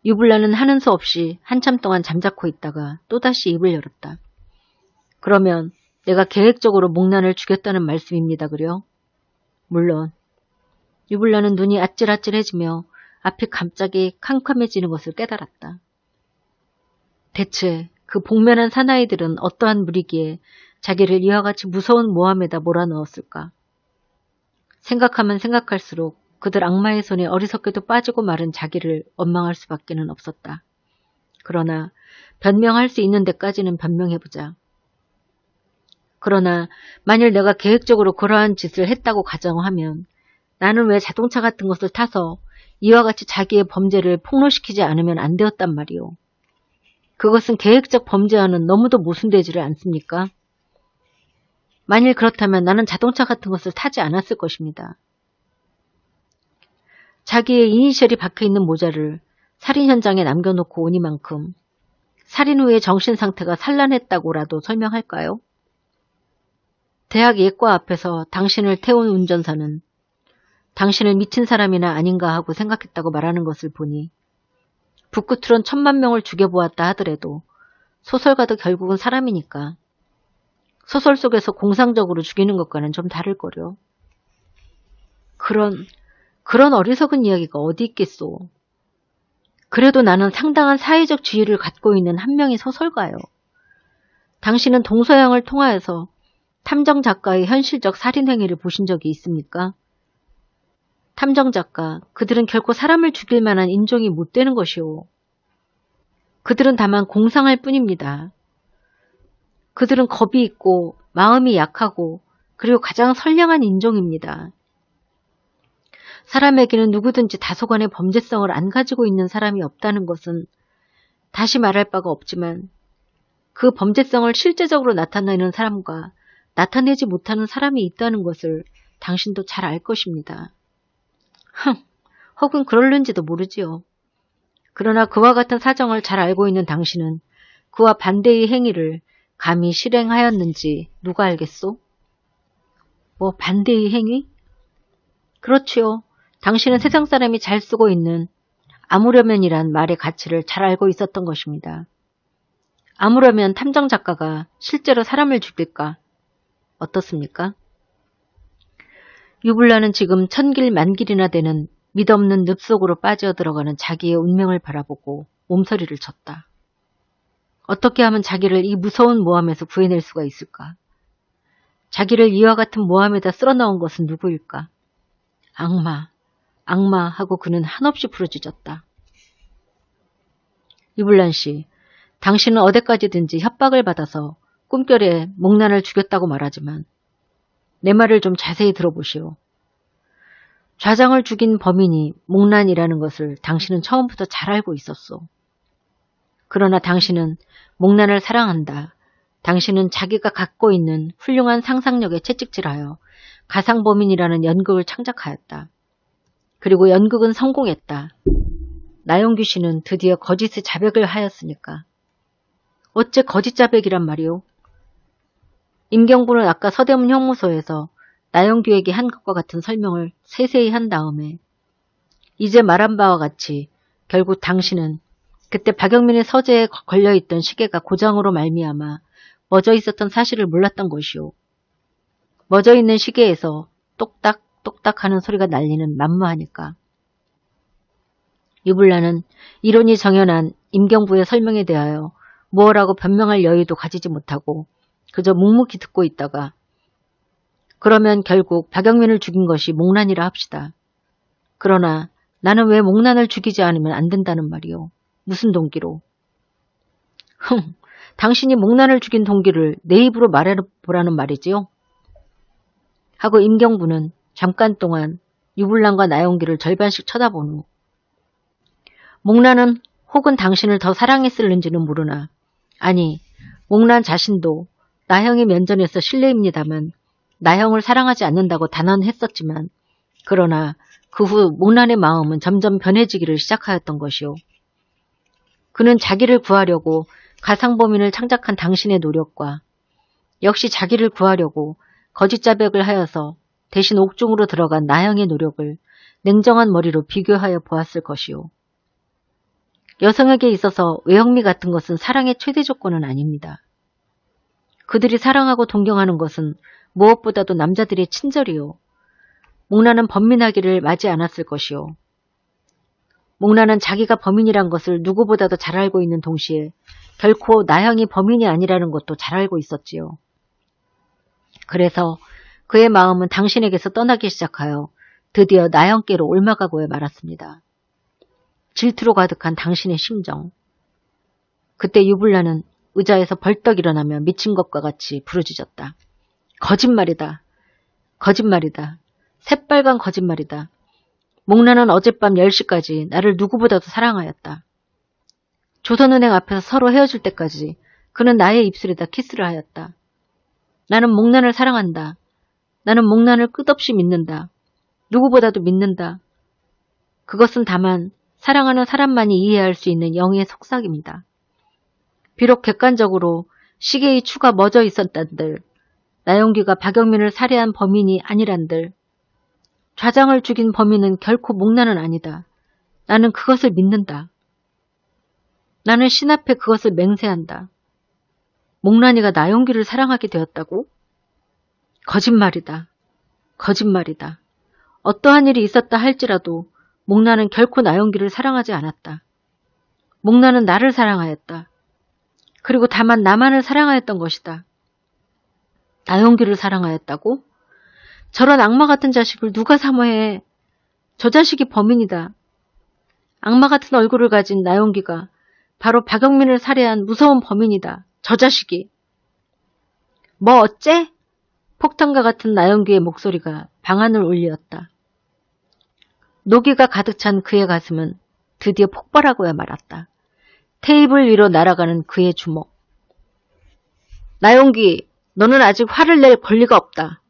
유불란은 하는 수 없이 한참 동안 잠자코 있다가 또다시 입을 열었다. 그러면 내가 계획적으로 목란을 죽였다는 말씀입니다, 그려? 물론. 유불란은 눈이 아찔아찔해지며 앞이 갑자기 캄캄해지는 것을 깨달았다. 대체 그 복면한 사나이들은 어떠한 무리기에 자기를 이와 같이 무서운 모함에다 몰아넣었을까? 생각하면 생각할수록 그들 악마의 손에 어리석게도 빠지고 마른 자기를 원망할 수밖에는 없었다. 그러나 변명할 수 있는 데까지는 변명해보자. 그러나 만일 내가 계획적으로 그러한 짓을 했다고 가정하면 나는 왜 자동차 같은 것을 타서 이와 같이 자기의 범죄를 폭로시키지 않으면 안 되었단 말이오. 그것은 계획적 범죄와는 너무도 모순되지를 않습니까? 만일 그렇다면 나는 자동차 같은 것을 타지 않았을 것입니다. 자기의 이니셜이 박혀있는 모자를 살인 현장에 남겨놓고 오니만큼 살인 후의 정신상태가 산란했다고라도 설명할까요? 대학 예과 앞에서 당신을 태운 운전사는 당신을 미친 사람이나 아닌가 하고 생각했다고 말하는 것을 보니 북구트론 1000만 명을 죽여보았다 하더라도 소설가도 결국은 사람이니까 소설 속에서 공상적으로 죽이는 것과는 좀 다를 거려. 그런 어리석은 이야기가 어디 있겠소. 그래도 나는 상당한 사회적 지위를 갖고 있는 한 명의 소설가요. 당신은 동서양을 통하여서 탐정 작가의 현실적 살인 행위를 보신 적이 있습니까? 탐정 작가, 그들은 결코 사람을 죽일 만한 인종이 못 되는 것이오. 그들은 다만 공상할 뿐입니다. 그들은 겁이 있고 마음이 약하고 그리고 가장 선량한 인종입니다. 사람에게는 누구든지 다소간의 범죄성을 안 가지고 있는 사람이 없다는 것은 다시 말할 바가 없지만 그 범죄성을 실제적으로 나타내는 사람과 나타내지 못하는 사람이 있다는 것을 당신도 잘 알 것입니다. 혹은 그럴는지도 모르지요. 그러나 그와 같은 사정을 잘 알고 있는 당신은 그와 반대의 행위를 감히 실행하였는지 누가 알겠소? 뭐 반대의 행위? 그렇지요. 당신은 세상 사람이 잘 쓰고 있는 아무려면이란 말의 가치를 잘 알고 있었던 것입니다. 아무려면 탐정 작가가 실제로 사람을 죽일까? 어떻습니까? 유불란은 지금 천길 만길이나 되는 mid없는 늪 속으로 빠져들어가는 자기의 운명을 바라보고 몸서리를 쳤다. 어떻게 하면 자기를 이 무서운 모함에서 구해낼 수가 있을까? 자기를 이와 같은 모함에다 쓸어넣은 것은 누구일까? 악마, 악마 하고 그는 한없이 부르짖었다. 유불란 씨, 당신은 어디까지든지 협박을 받아서 꿈결에 목란을 죽였다고 말하지만 내 말을 좀 자세히 들어보시오. 좌장을 죽인 범인이 목란이라는 것을 당신은 처음부터 잘 알고 있었소. 그러나 당신은 목란을 사랑한다. 당신은 자기가 갖고 있는 훌륭한 상상력에 채찍질하여 가상범인이라는 연극을 창작하였다. 그리고 연극은 성공했다. 나영규 씨는 드디어 거짓의 자백을 하였으니까. 어째 거짓 자백이란 말이오? 임경부는 아까 서대문 형무소에서 나영규에게 한 것과 같은 설명을 세세히 한 다음에 이제 말한 바와 같이 결국 당신은 그때 박영민의 서재에 걸려있던 시계가 고장으로 말미암아 멎어 있었던 사실을 몰랐던 것이오. 멎어 있는 시계에서 똑딱 똑딱 하는 소리가 날리는 만무하니까. 유불란은 이론이 정연한 임경부의 설명에 대하여 무엇라고 변명할 여유도 가지지 못하고 그저 묵묵히 듣고 있다가 그러면 결국 박영민을 죽인 것이 목란이라 합시다. 그러나 나는 왜 목란을 죽이지 않으면 안 된다는 말이오. 무슨 동기로? 당신이 목란을 죽인 동기를 내 입으로 말해보라는 말이지요? 하고 임경부는 잠깐 동안 유불란과 나영기를 절반씩 쳐다본 후 목란은 혹은 당신을 더 사랑했을는지는 모르나 아니 목란 자신도 나형이 면전에서 실례입니다만 나형을 사랑하지 않는다고 단언했었지만 그러나 그 후 목란의 마음은 점점 변해지기를 시작하였던 것이오. 그는 자기를 구하려고 가상범인을 창작한 당신의 노력과 역시 자기를 구하려고 거짓 자백을 하여서 대신 옥중으로 들어간 나형의 노력을 냉정한 머리로 비교하여 보았을 것이오. 여성에게 있어서 외형미 같은 것은 사랑의 최대 조건은 아닙니다. 그들이 사랑하고 동경하는 것은 무엇보다도 남자들의 친절이요. 목란은 범민하기를 맞지 않았을 것이요. 목란은 자기가 범인이란 것을 누구보다도 잘 알고 있는 동시에 결코 나형이 범인이 아니라는 것도 잘 알고 있었지요. 그래서 그의 마음은 당신에게서 떠나기 시작하여 드디어 나형께로 옮아가고 말았습니다. 질투로 가득한 당신의 심정. 그때 유불란은 의자에서 벌떡 일어나며 미친 것과 같이 부르짖었다. 거짓말이다. 거짓말이다. 새빨간 거짓말이다. 목란은 어젯밤 10시까지 나를 누구보다도 사랑하였다. 조선은행 앞에서 서로 헤어질 때까지 그는 나의 입술에다 키스를 하였다. 나는 목란을 사랑한다. 나는 목란을 끝없이 믿는다. 누구보다도 믿는다. 그것은 다만 사랑하는 사람만이 이해할 수 있는 영의 속삭입니다. 비록 객관적으로 시계의 추가 멎어 있었단들, 나영귀가 박영민을 살해한 범인이 아니란들, 좌장을 죽인 범인은 결코 목란은 아니다. 나는 그것을 믿는다. 나는 신 앞에 그것을 맹세한다. 목란이가 나영귀를 사랑하게 되었다고? 거짓말이다. 거짓말이다. 어떠한 일이 있었다 할지라도 목란은 결코 나영귀를 사랑하지 않았다. 목란은 나를 사랑하였다. 그리고 다만 나만을 사랑하였던 것이다. 나영귀를 사랑하였다고? 저런 악마 같은 자식을 누가 사모해? 저 자식이 범인이다. 악마 같은 얼굴을 가진 나영귀가 바로 박영민을 살해한 무서운 범인이다. 저 자식이. 뭐 어째? 폭탄과 같은 나영귀의 목소리가 방안을 울리었다. 노기가 가득 찬 그의 가슴은 드디어 폭발하고야 말았다. 테이블 위로 날아가는 그의 주먹. 나영귀, 너는 아직 화를 낼 권리가 없다.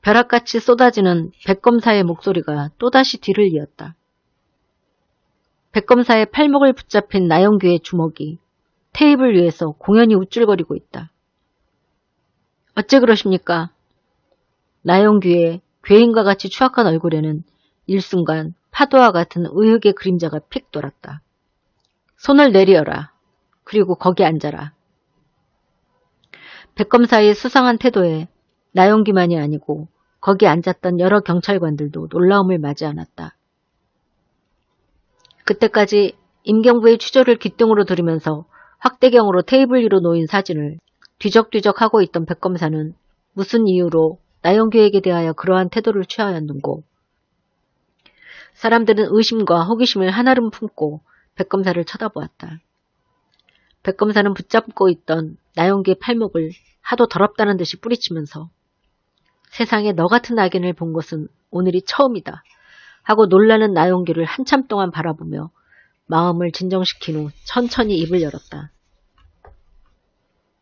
벼락같이 쏟아지는 백검사의 목소리가 또다시 뒤를 이었다. 백검사의 팔목을 붙잡힌 나영귀의 주먹이 테이블 위에서 공연히 우쭐거리고 있다. 어째 그러십니까? 나영귀의 괴인과 같이 추악한 얼굴에는 일순간 파도와 같은 의욕의 그림자가 픽 돌았다. 손을 내리어라. 그리고 거기 앉아라. 백검사의 수상한 태도에 나영귀만이 아니고 거기 앉았던 여러 경찰관들도 놀라움을 맞이 않았다. 그때까지 임경부의 취조를 귓등으로 들으면서 확대경으로 테이블 위로 놓인 사진을 뒤적뒤적 하고 있던 백검사는 무슨 이유로 나영귀에게 대하여 그러한 태도를 취하였는고. 사람들은 의심과 호기심을 한아름 품고 백검사를 쳐다보았다. 백검사는 붙잡고 있던 나영귀의 팔목을 하도 더럽다는 듯이 뿌리치면서 세상에 너 같은 악인을 본 것은 오늘이 처음이다 하고 놀라는 나영귀를 한참 동안 바라보며 마음을 진정시킨 후 천천히 입을 열었다.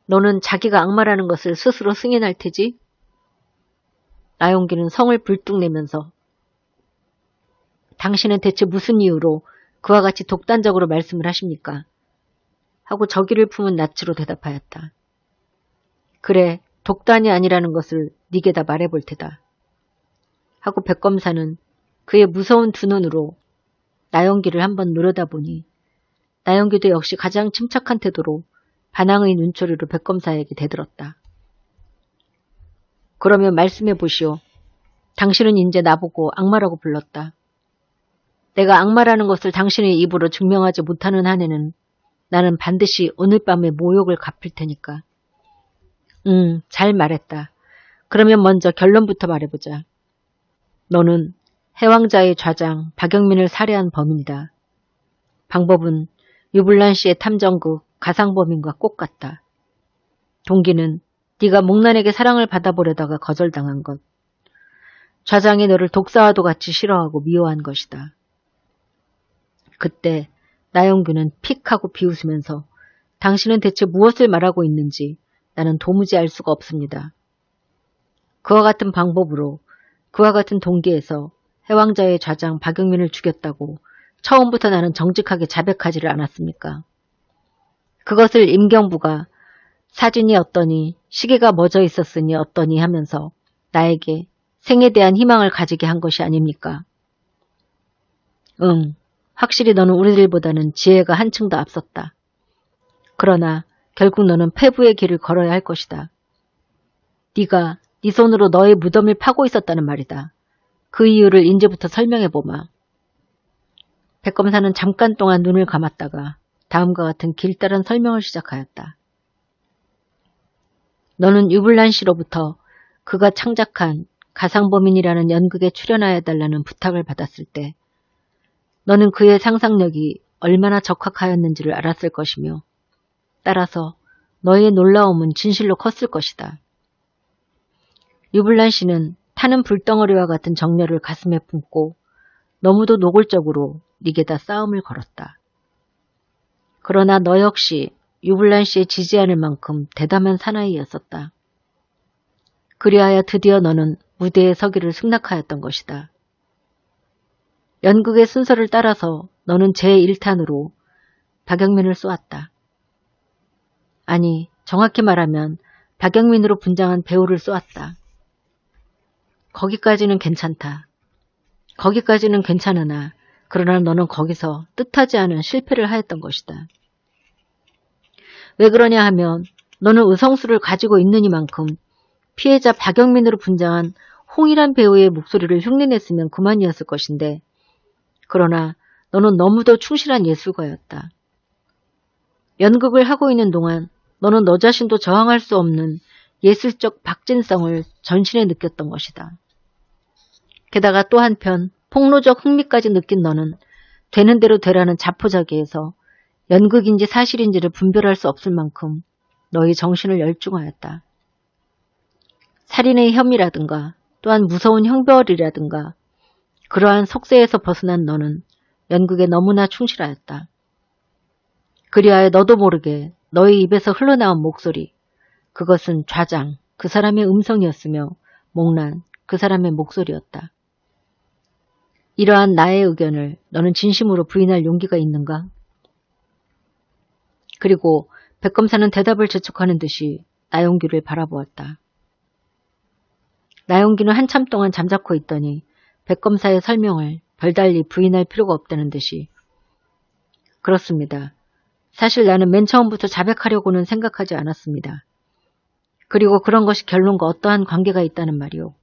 너는 자기가 악마라는 것을 스스로 승인할 테지? 나영귀는 성을 불뚝 내면서 당신은 대체 무슨 이유로 그와 같이 독단적으로 말씀을 하십니까? 하고 저기를 품은 낯으로 대답하였다. 그래, 독단이 아니라는 것을 네게 다 말해볼 테다. 하고 백검사는 그의 무서운 두 눈으로 나영귀를 한번 노려다보니 나영귀도 역시 가장 침착한 태도로 반항의 눈초리로 백검사에게 대들었다. 그러면 말씀해 보시오. 당신은 이제 나보고 악마라고 불렀다. 내가 악마라는 것을 당신의 입으로 증명하지 못하는 한에는 나는 반드시 오늘 밤의 모욕을 갚을 테니까. 잘 말했다. 그러면 먼저 결론부터 말해보자. 너는 해왕자의 좌장 박영민을 살해한 범인이다. 방법은 유불란 씨의 탐정극 가상범인과 꼭 같다. 동기는 네가 목란에게 사랑을 받아보려다가 거절당한 것. 좌장이 너를 독사와도 같이 싫어하고 미워한 것이다. 그때 나영규는 픽 하고 비웃으면서 당신은 대체 무엇을 말하고 있는지 나는 도무지 알 수가 없습니다. 그와 같은 방법으로 그와 같은 동기에서 해왕자의 좌장 박영민을 죽였다고 처음부터 나는 정직하게 자백하지를 않았습니까? 그것을 임경부가 사진이 어떠니 시계가 멎어 있었으니 어떠니 하면서 나에게 생에 대한 희망을 가지게 한 것이 아닙니까? 응, 확실히 너는 우리들보다는 지혜가 한층 더 앞섰다. 그러나 결국 너는 패부의 길을 걸어야 할 것이다. 네가 네 손으로 너의 무덤을 파고 있었다는 말이다. 그 이유를 이제부터 설명해보마. 백검사는 잠깐 동안 눈을 감았다가 다음과 같은 길다란 설명을 시작하였다. 너는 유불란 씨로부터 그가 창작한 가상범인이라는 연극에 출연하여 달라는 부탁을 받았을 때 너는 그의 상상력이 얼마나 적확하였는지를 알았을 것이며 따라서 너의 놀라움은 진실로 컸을 것이다. 유불란 씨는 타는 불덩어리와 같은 정열을 가슴에 품고 너무도 노골적으로 네게다 싸움을 걸었다. 그러나 너 역시 유불란 씨에 지지 않을 만큼 대담한 사나이였었다. 그리하여 드디어 너는 무대에 서기를 승낙하였던 것이다. 연극의 순서를 따라서 너는 제1탄으로 박영민을 쏘았다. 아니, 정확히 말하면 박영민으로 분장한 배우를 쏘았다. 거기까지는 괜찮다. 거기까지는 괜찮으나 그러나 너는 거기서 뜻하지 않은 실패를 하였던 것이다. 왜 그러냐 하면 너는 의성수를 가지고 있느니만큼 피해자 박영민으로 분장한 홍일한 배우의 목소리를 흉내냈으면 그만이었을 것인데 그러나 너는 너무도 충실한 예술가였다. 연극을 하고 있는 동안 너는 너 자신도 저항할 수 없는 예술적 박진성을 전신에 느꼈던 것이다. 게다가 또 한편 폭로적 흥미까지 느낀 너는 되는 대로 되라는 자포자기에서 연극인지 사실인지를 분별할 수 없을 만큼 너의 정신을 열중하였다. 살인의 혐의라든가 또한 무서운 형벌이라든가 그러한 속세에서 벗어난 너는 연극에 너무나 충실하였다. 그리하여 너도 모르게 너의 입에서 흘러나온 목소리, 그것은 좌장, 그 사람의 음성이었으며 목란, 그 사람의 목소리였다. 이러한 나의 의견을 너는 진심으로 부인할 용기가 있는가? 그리고 백검사는 대답을 재촉하는 듯이 나용규를 바라보았다. 나용규는 한참 동안 잠자코 있더니 백검사의 설명을 별달리 부인할 필요가 없다는 듯이 그렇습니다. 사실 나는 맨 처음부터 자백하려고는 생각하지 않았습니다. 그리고 그런 것이 결론과 어떠한 관계가 있다는 말이오.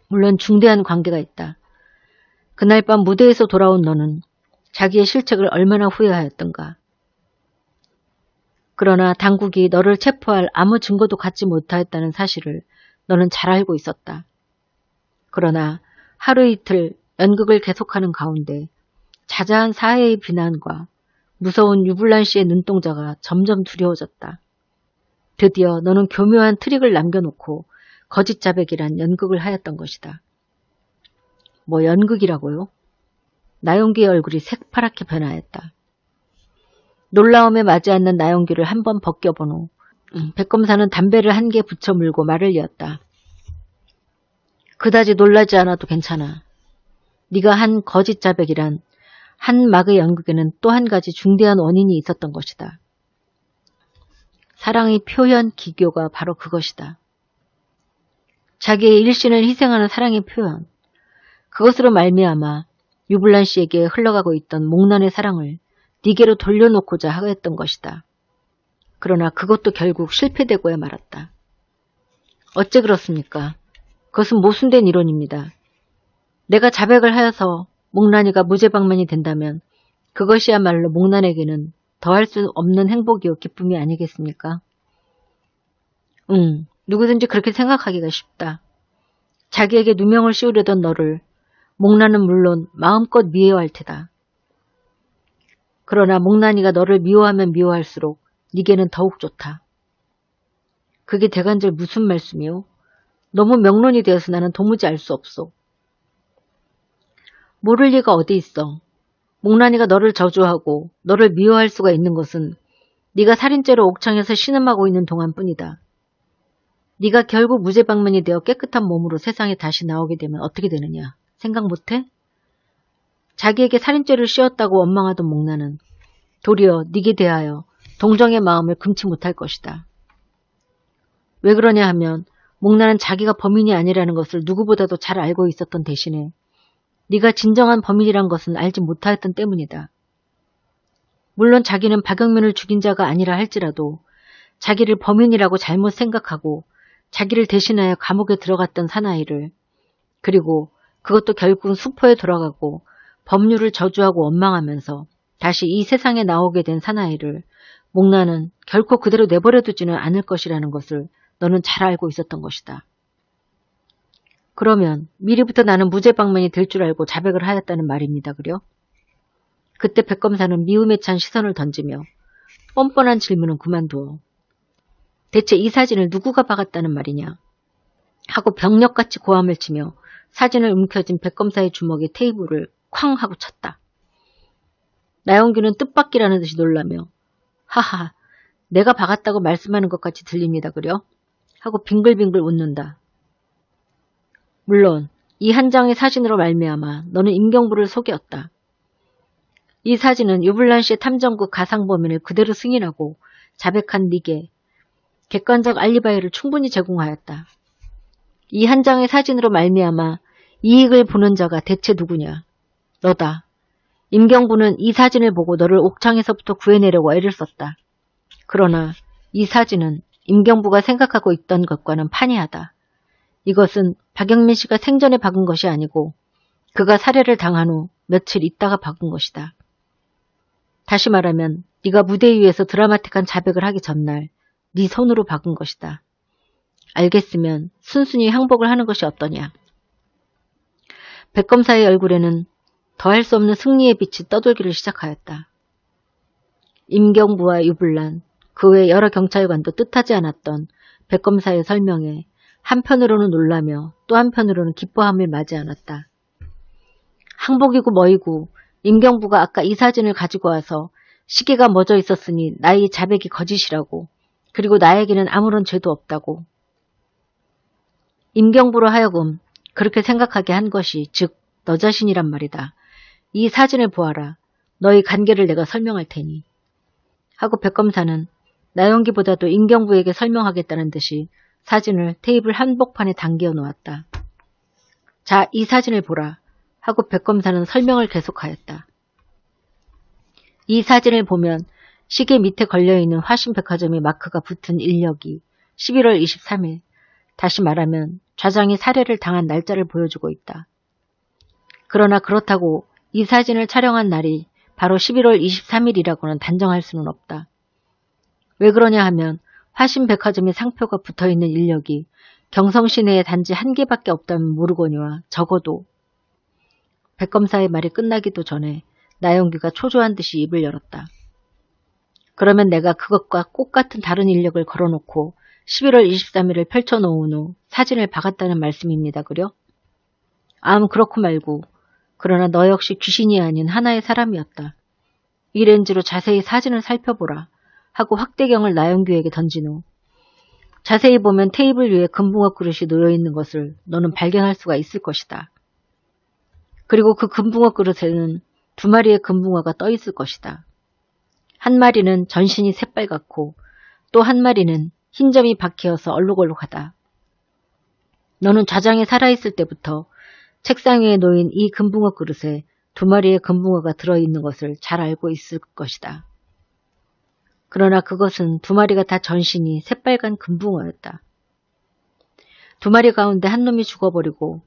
물론 중대한 관계가 있다. 그날 밤 무대에서 돌아온 너는 자기의 실책을 얼마나 후회하였던가. 그러나 당국이 너를 체포할 아무 증거도 갖지 못하였다는 사실을 너는 잘 알고 있었다. 그러나 하루 이틀 연극을 계속하는 가운데 자자한 사회의 비난과 무서운 유불란 씨의 눈동자가 점점 두려워졌다. 드디어 너는 교묘한 트릭을 남겨놓고 거짓 자백이란 연극을 하였던 것이다. 뭐 연극이라고요? 나용규의 얼굴이 새파랗게 변하였다. 놀라움에 맞지 않는 나용규를 한번 벗겨본 후 백검사는 담배를 한 개 붙여 물고 말을 이었다. 그다지 놀라지 않아도 괜찮아. 네가 한 거짓 자백이란 한 막의 연극에는 또 한 가지 중대한 원인이 있었던 것이다. 사랑의 표현 기교가 바로 그것이다. 자기의 일신을 희생하는 사랑의 표현. 그것으로 말미암아 유불란 씨에게 흘러가고 있던 목란의 사랑을 네게로 돌려놓고자 하였던 것이다. 그러나 그것도 결국 실패되고야 말았다. 어째 그렇습니까? 그것은 모순된 이론입니다. 내가 자백을 하여서 목란이가 무죄방만이 된다면 그것이야말로 목란에게는 더할 수 없는 행복이요 기쁨이 아니겠습니까? 누구든지 그렇게 생각하기가 쉽다. 자기에게 누명을 씌우려던 너를 목란은 물론 마음껏 미워할 테다. 그러나 목란이가 너를 미워하면 미워할수록 네게는 더욱 좋다. 그게 대간절 무슨 말씀이오? 너무 명론이 되어서 나는 도무지 알 수 없소. 모를 리가 어디 있어. 목란이가 너를 저주하고 너를 미워할 수가 있는 것은 네가 살인죄로 옥창에서 신음하고 있는 동안뿐이다. 네가 결국 무죄방면이 되어 깨끗한 몸으로 세상에 다시 나오게 되면 어떻게 되느냐. 생각 못해? 자기에게 살인죄를 씌웠다고 원망하던 목란은 도리어 네게 대하여 동정의 마음을 금치 못할 것이다. 왜 그러냐 하면 목란은 자기가 범인이 아니라는 것을 누구보다도 잘 알고 있었던 대신에 네가 진정한 범인이란 것은 알지 못하였던 때문이다. 물론 자기는 박영민을 죽인 자가 아니라 할지라도 자기를 범인이라고 잘못 생각하고 자기를 대신하여 감옥에 들어갔던 사나이를, 그리고 그것도 결국은 수포에 돌아가고 법률을 저주하고 원망하면서 다시 이 세상에 나오게 된 사나이를 목란은 결코 그대로 내버려두지는 않을 것이라는 것을 너는 잘 알고 있었던 것이다. 그러면 미리부터 나는 무죄방면이 될 줄 알고 자백을 하였다는 말입니다. 그려? 그때 백검사는 미움에 찬 시선을 던지며 뻔뻔한 질문은 그만두어. 대체 이 사진을 누구가 박았다는 말이냐? 하고 병력같이 고함을 치며 사진을 움켜쥔 백검사의 주먹에 테이블을 쾅 하고 쳤다. 나영규는 뜻밖이라는 듯이 놀라며 하하, 내가 박았다고 말씀하는 것 같이 들립니다. 그려? 하고 빙글빙글 웃는다. 물론 이 한 장의 사진으로 말미암아 너는 임경부를 속였다. 이 사진은 유블란 씨의 탐정국 가상범인을 그대로 승인하고 자백한 네게 객관적 알리바이를 충분히 제공하였다. 이 한 장의 사진으로 말미암아 이익을 보는 자가 대체 누구냐? 너다. 임경부는 이 사진을 보고 너를 옥창에서부터 구해내려고 애를 썼다. 그러나 이 사진은 임경부가 생각하고 있던 것과는 판이하다. 이것은 박영민 씨가 생전에 박은 것이 아니고 그가 살해를 당한 후 며칠 있다가 박은 것이다. 다시 말하면 네가 무대 위에서 드라마틱한 자백을 하기 전날 네 손으로 박은 것이다. 알겠으면 순순히 항복을 하는 것이 어떠냐. 백검사의 얼굴에는 더할 수 없는 승리의 빛이 떠돌기를 시작하였다. 임경부와 유블란, 그 외 여러 경찰관도 뜻하지 않았던 백검사의 설명에 한편으로는 놀라며 또 한편으로는 기뻐함을 맞이 않았다. 항복이고 뭐이고 임경부가 아까 이 사진을 가지고 와서 시계가 멎어 있었으니 나의 자백이 거짓이라고, 그리고 나에게는 아무런 죄도 없다고. 임경부로 하여금 그렇게 생각하게 한 것이 즉 너 자신이란 말이다. 이 사진을 보아라. 너의 관계를 내가 설명할 테니. 하고 백검사는 나영기보다도 임경부에게 설명하겠다는 듯이 사진을 테이블 한복판에 당겨 놓았다. 자, 이 사진을 보라. 하고 백검사는 설명을 계속하였다. 이 사진을 보면 시계 밑에 걸려있는 화신백화점의 마크가 붙은 인력이 11월 23일, 다시 말하면 좌장이 살해를 당한 날짜를 보여주고 있다. 그러나 그렇다고 이 사진을 촬영한 날이 바로 11월 23일이라고는 단정할 수는 없다. 왜 그러냐 하면 화신백화점의 상표가 붙어있는 인력이 경성시내에 단지 한 개밖에 없다면 모르거니와 적어도. 백검사의 말이 끝나기도 전에 나영규가 초조한 듯이 입을 열었다. 그러면 내가 그것과 똑같은 다른 인력을 걸어놓고 11월 23일을 펼쳐놓은 후 사진을 박았다는 말씀입니다. 그려? 그렇고 말고. 그러나 너 역시 귀신이 아닌 하나의 사람이었다. 이 렌즈로 자세히 사진을 살펴보라. 하고 확대경을 나영규에게 던진 후 자세히 보면 테이블 위에 금붕어 그릇이 놓여있는 것을 너는 발견할 수가 있을 것이다. 그리고 그 금붕어 그릇에는 2마리의 금붕어가 떠 있을 것이다. 한 마리는 전신이 새빨갛고 또 한 마리는 흰 점이 박혀서 얼룩얼룩하다. 너는 좌장에 살아있을 때부터 책상 위에 놓인 이 금붕어 그릇에 2마리의 금붕어가 들어있는 것을 잘 알고 있을 것이다. 그러나 그것은 2마리가 다 전신이 새빨간 금붕어였다. 2마리 가운데 한 놈이 죽어버리고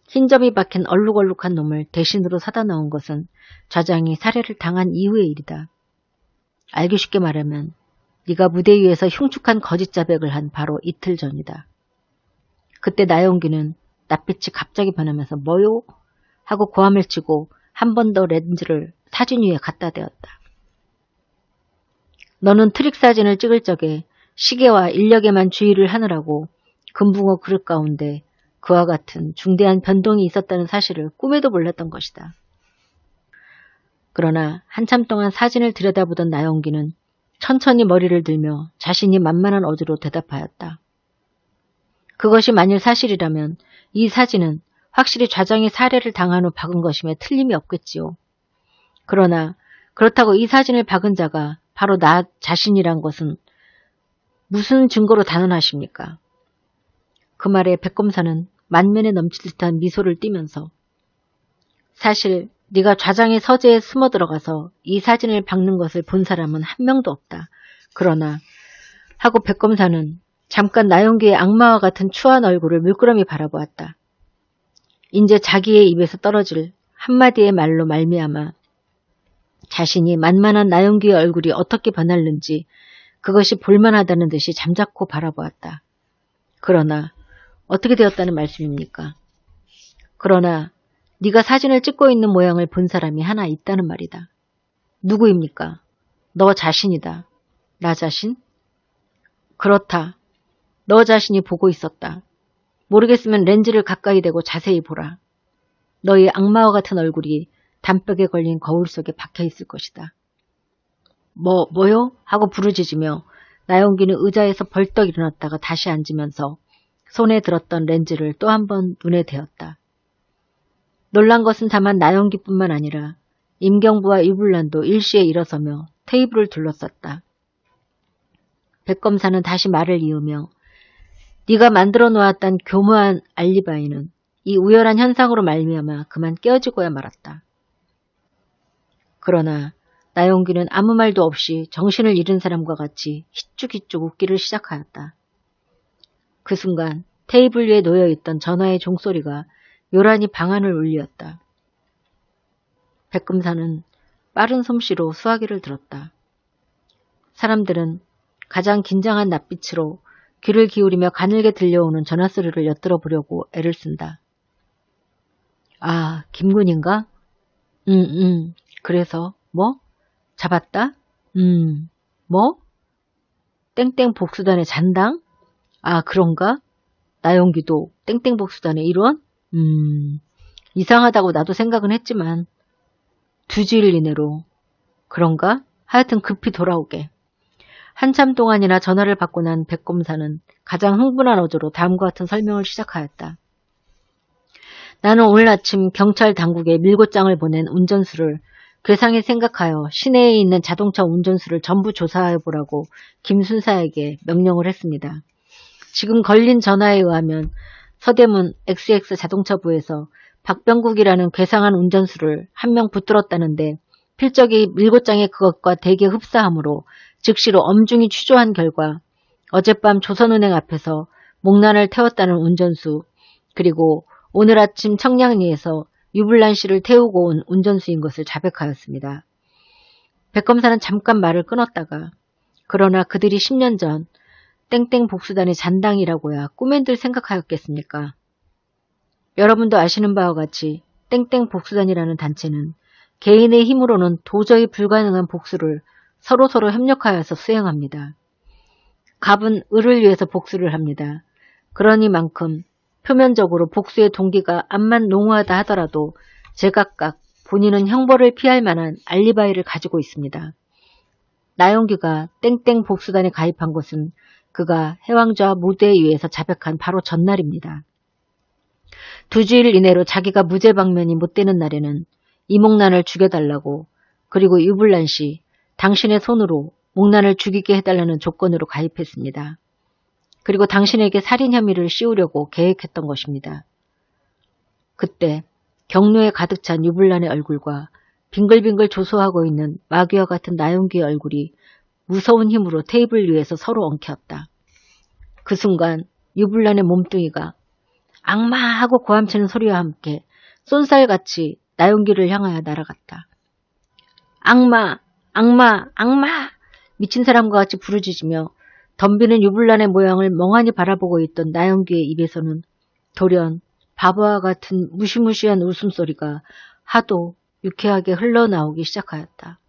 흰 점이 박힌 얼룩얼룩한 놈을 대신으로 사다 넣은 것은 좌장이 살해를 당한 이후의 일이다. 알기 쉽게 말하면 네가 무대 위에서 흉측한 거짓 자백을 한 바로 이틀 전이다. 그때 나영기는 낯빛이 갑자기 변하면서 뭐요? 하고 고함을 치고 한 번 더 렌즈를 사진 위에 갖다 대었다. 너는 트릭 사진을 찍을 적에 시계와 인력에만 주의를 하느라고 금붕어 그릇 가운데 그와 같은 중대한 변동이 있었다는 사실을 꿈에도 몰랐던 것이다. 그러나 한참 동안 사진을 들여다보던 나영기는 천천히 머리를 들며 자신이 만만한 어조로 대답하였다. 그것이 만일 사실이라면 이 사진은 확실히 좌장이 살해를 당한 후 박은 것임에 틀림이 없겠지요. 그러나 그렇다고 이 사진을 박은 자가 바로 나 자신이란 것은 무슨 증거로 단언하십니까? 그 말에 백검사는 만면에 넘칠 듯한 미소를 띠면서 사실 네가 좌장의 서재에 숨어 들어가서 이 사진을 박는 것을 본 사람은 한 명도 없다. 그러나 하고 백검사는 잠깐 나영기의 악마와 같은 추한 얼굴을 물끄러미 바라보았다. 이제 자기의 입에서 떨어질 한마디의 말로 말미암아 자신이 만만한 나영기의 얼굴이 어떻게 변할는지 그것이 볼만하다는 듯이 잠자코 바라보았다. 그러나 어떻게 되었다는 말씀입니까? 그러나 네가 사진을 찍고 있는 모양을 본 사람이 하나 있다는 말이다. 누구입니까? 너 자신이다. 나 자신? 그렇다. 너 자신이 보고 있었다. 모르겠으면 렌즈를 가까이 대고 자세히 보라. 너의 악마와 같은 얼굴이 담벽에 걸린 거울 속에 박혀 있을 것이다. 뭐요? 하고 부르짖으며 나영기는 의자에서 벌떡 일어났다가 다시 앉으면서 손에 들었던 렌즈를 또 한 번 눈에 대었다. 놀란 것은 다만 나영기뿐만 아니라 임경부와 유불란도 일시에 일어서며 테이블을 둘러쌌다. 백검사는 다시 말을 이으며 네가 만들어 놓았던 교묘한 알리바이는 이 우열한 현상으로 말미암아 그만 깨어지고야 말았다. 그러나 나영기는 아무 말도 없이 정신을 잃은 사람과 같이 희쭉희쭉 웃기를 시작하였다. 그 순간 테이블 위에 놓여있던 전화의 종소리가 요란히 방안을 울렸다. 백검사는 빠른 솜씨로 수화기를 들었다. 사람들은 가장 긴장한 낯빛으로 귀를 기울이며 가늘게 들려오는 전화소리를 엿들어 보려고 애를 쓴다. 아, 김군인가? 그래서 뭐? 잡았다? 뭐? 땡땡 복수단의 잔당? 아, 그런가? 나영기도 땡땡 복수단의 일원? 이상하다고 나도 생각은 했지만 2주일 이내로. 그런가? 하여튼 급히 돌아오게. 한참 동안이나 전화를 받고 난 백검사는 가장 흥분한 어조로 다음과 같은 설명을 시작하였다. 나는 오늘 아침 경찰 당국에 밀고장을 보낸 운전수를 괴상히 생각하여 시내에 있는 자동차 운전수를 전부 조사해보라고 김순사에게 명령을 했습니다. 지금 걸린 전화에 의하면 서대문 XX 자동차부에서 박병국이라는 괴상한 운전수를 한 명 붙들었다는데 필적이 밀고장에 그것과 대개 흡사하므로 즉시로 엄중히 취조한 결과 어젯밤 조선은행 앞에서 목난을 태웠다는 운전수 그리고 오늘 아침 청량리에서 유불란 씨를 태우고 온 운전수인 것을 자백하였습니다. 백검사는 잠깐 말을 끊었다가 그러나 그들이 10년 전 땡땡 복수단의 잔당이라고야 꿈엔들 생각하였겠습니까? 여러분도 아시는 바와 같이 땡땡 복수단이라는 단체는 개인의 힘으로는 도저히 불가능한 복수를 서로서로 협력하여서 수행합니다. 갑은 을을 위해서 복수를 합니다. 그러니만큼 표면적으로 복수의 동기가 암만 농후하다 하더라도 제각각 본인은 형벌을 피할 만한 알리바이를 가지고 있습니다. 나영기가 땡땡 복수단에 가입한 것은 그가 해왕좌 무대에 의해서 자백한 바로 전날입니다. 2주일 이내로 자기가 무죄방면이 못 되는 날에는 이목난을 죽여달라고 그리고 유불란 씨 당신의 손으로 목난을 죽이게 해달라는 조건으로 가입했습니다. 그리고 당신에게 살인 혐의를 씌우려고 계획했던 것입니다. 그때 경로에 가득 찬 유불란의 얼굴과 빙글빙글 조소하고 있는 마귀와 같은 나영기의 얼굴이 무서운 힘으로 테이블 위에서 서로 엉켰다. 그 순간 유불란의 몸뚱이가 악마하고 고함치는 소리와 함께 쏜살같이 나영기를 향하여 날아갔다. 악마! 악마! 악마! 미친 사람과 같이 부르짖으며 덤비는 유불란의 모양을 멍하니 바라보고 있던 나영기의 입에서는 돌연 바보와 같은 무시무시한 웃음소리가 하도 유쾌하게 흘러나오기 시작하였다.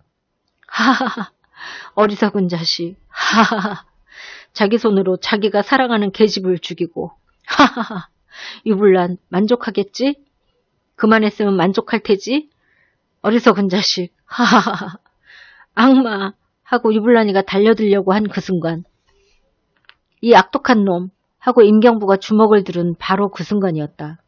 하하하, 어리석은 자식. 하하하, 자기 손으로 자기가 사랑하는 계집을 죽이고. 하하하, 유불란 만족하겠지? 그만했으면 만족할 테지? 어리석은 자식. 하하하, 악마 하고 유불란이가 달려들려고 한 그 순간, 이 악독한 놈 하고 임경부가 주먹을 들은 바로 그 순간이었다.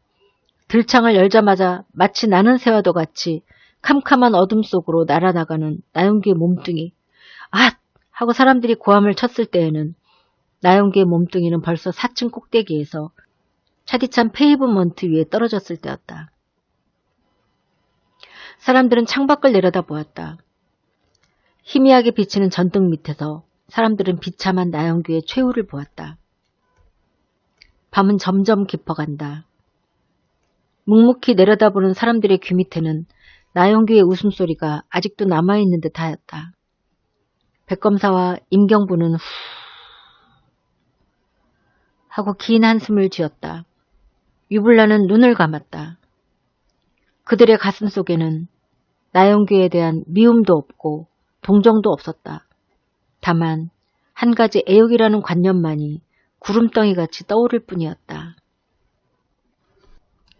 들창을 열자마자 마치 나는 새와도 같이 캄캄한 어둠 속으로 날아나가는 나영규의 몸뚱이. 앗! 하고 사람들이 고함을 쳤을 때에는 나영규의 몸뚱이는 벌써 4층 꼭대기에서 차디찬 페이브먼트 위에 떨어졌을 때였다. 사람들은 창밖을 내려다보았다. 희미하게 비치는 전등 밑에서 사람들은 비참한 나영규의 최후를 보았다. 밤은 점점 깊어간다. 묵묵히 내려다보는 사람들의 귀 밑에는 나영규의 웃음소리가 아직도 남아있는 듯하였다. 백검사와 임경부는 후 하고 긴 한숨을 쥐었다. 유불란은 눈을 감았다. 그들의 가슴 속에는 나영규에 대한 미움도 없고 동정도 없었다. 다만 한 가지 애욕이라는 관념만이 구름덩이같이 떠오를 뿐이었다.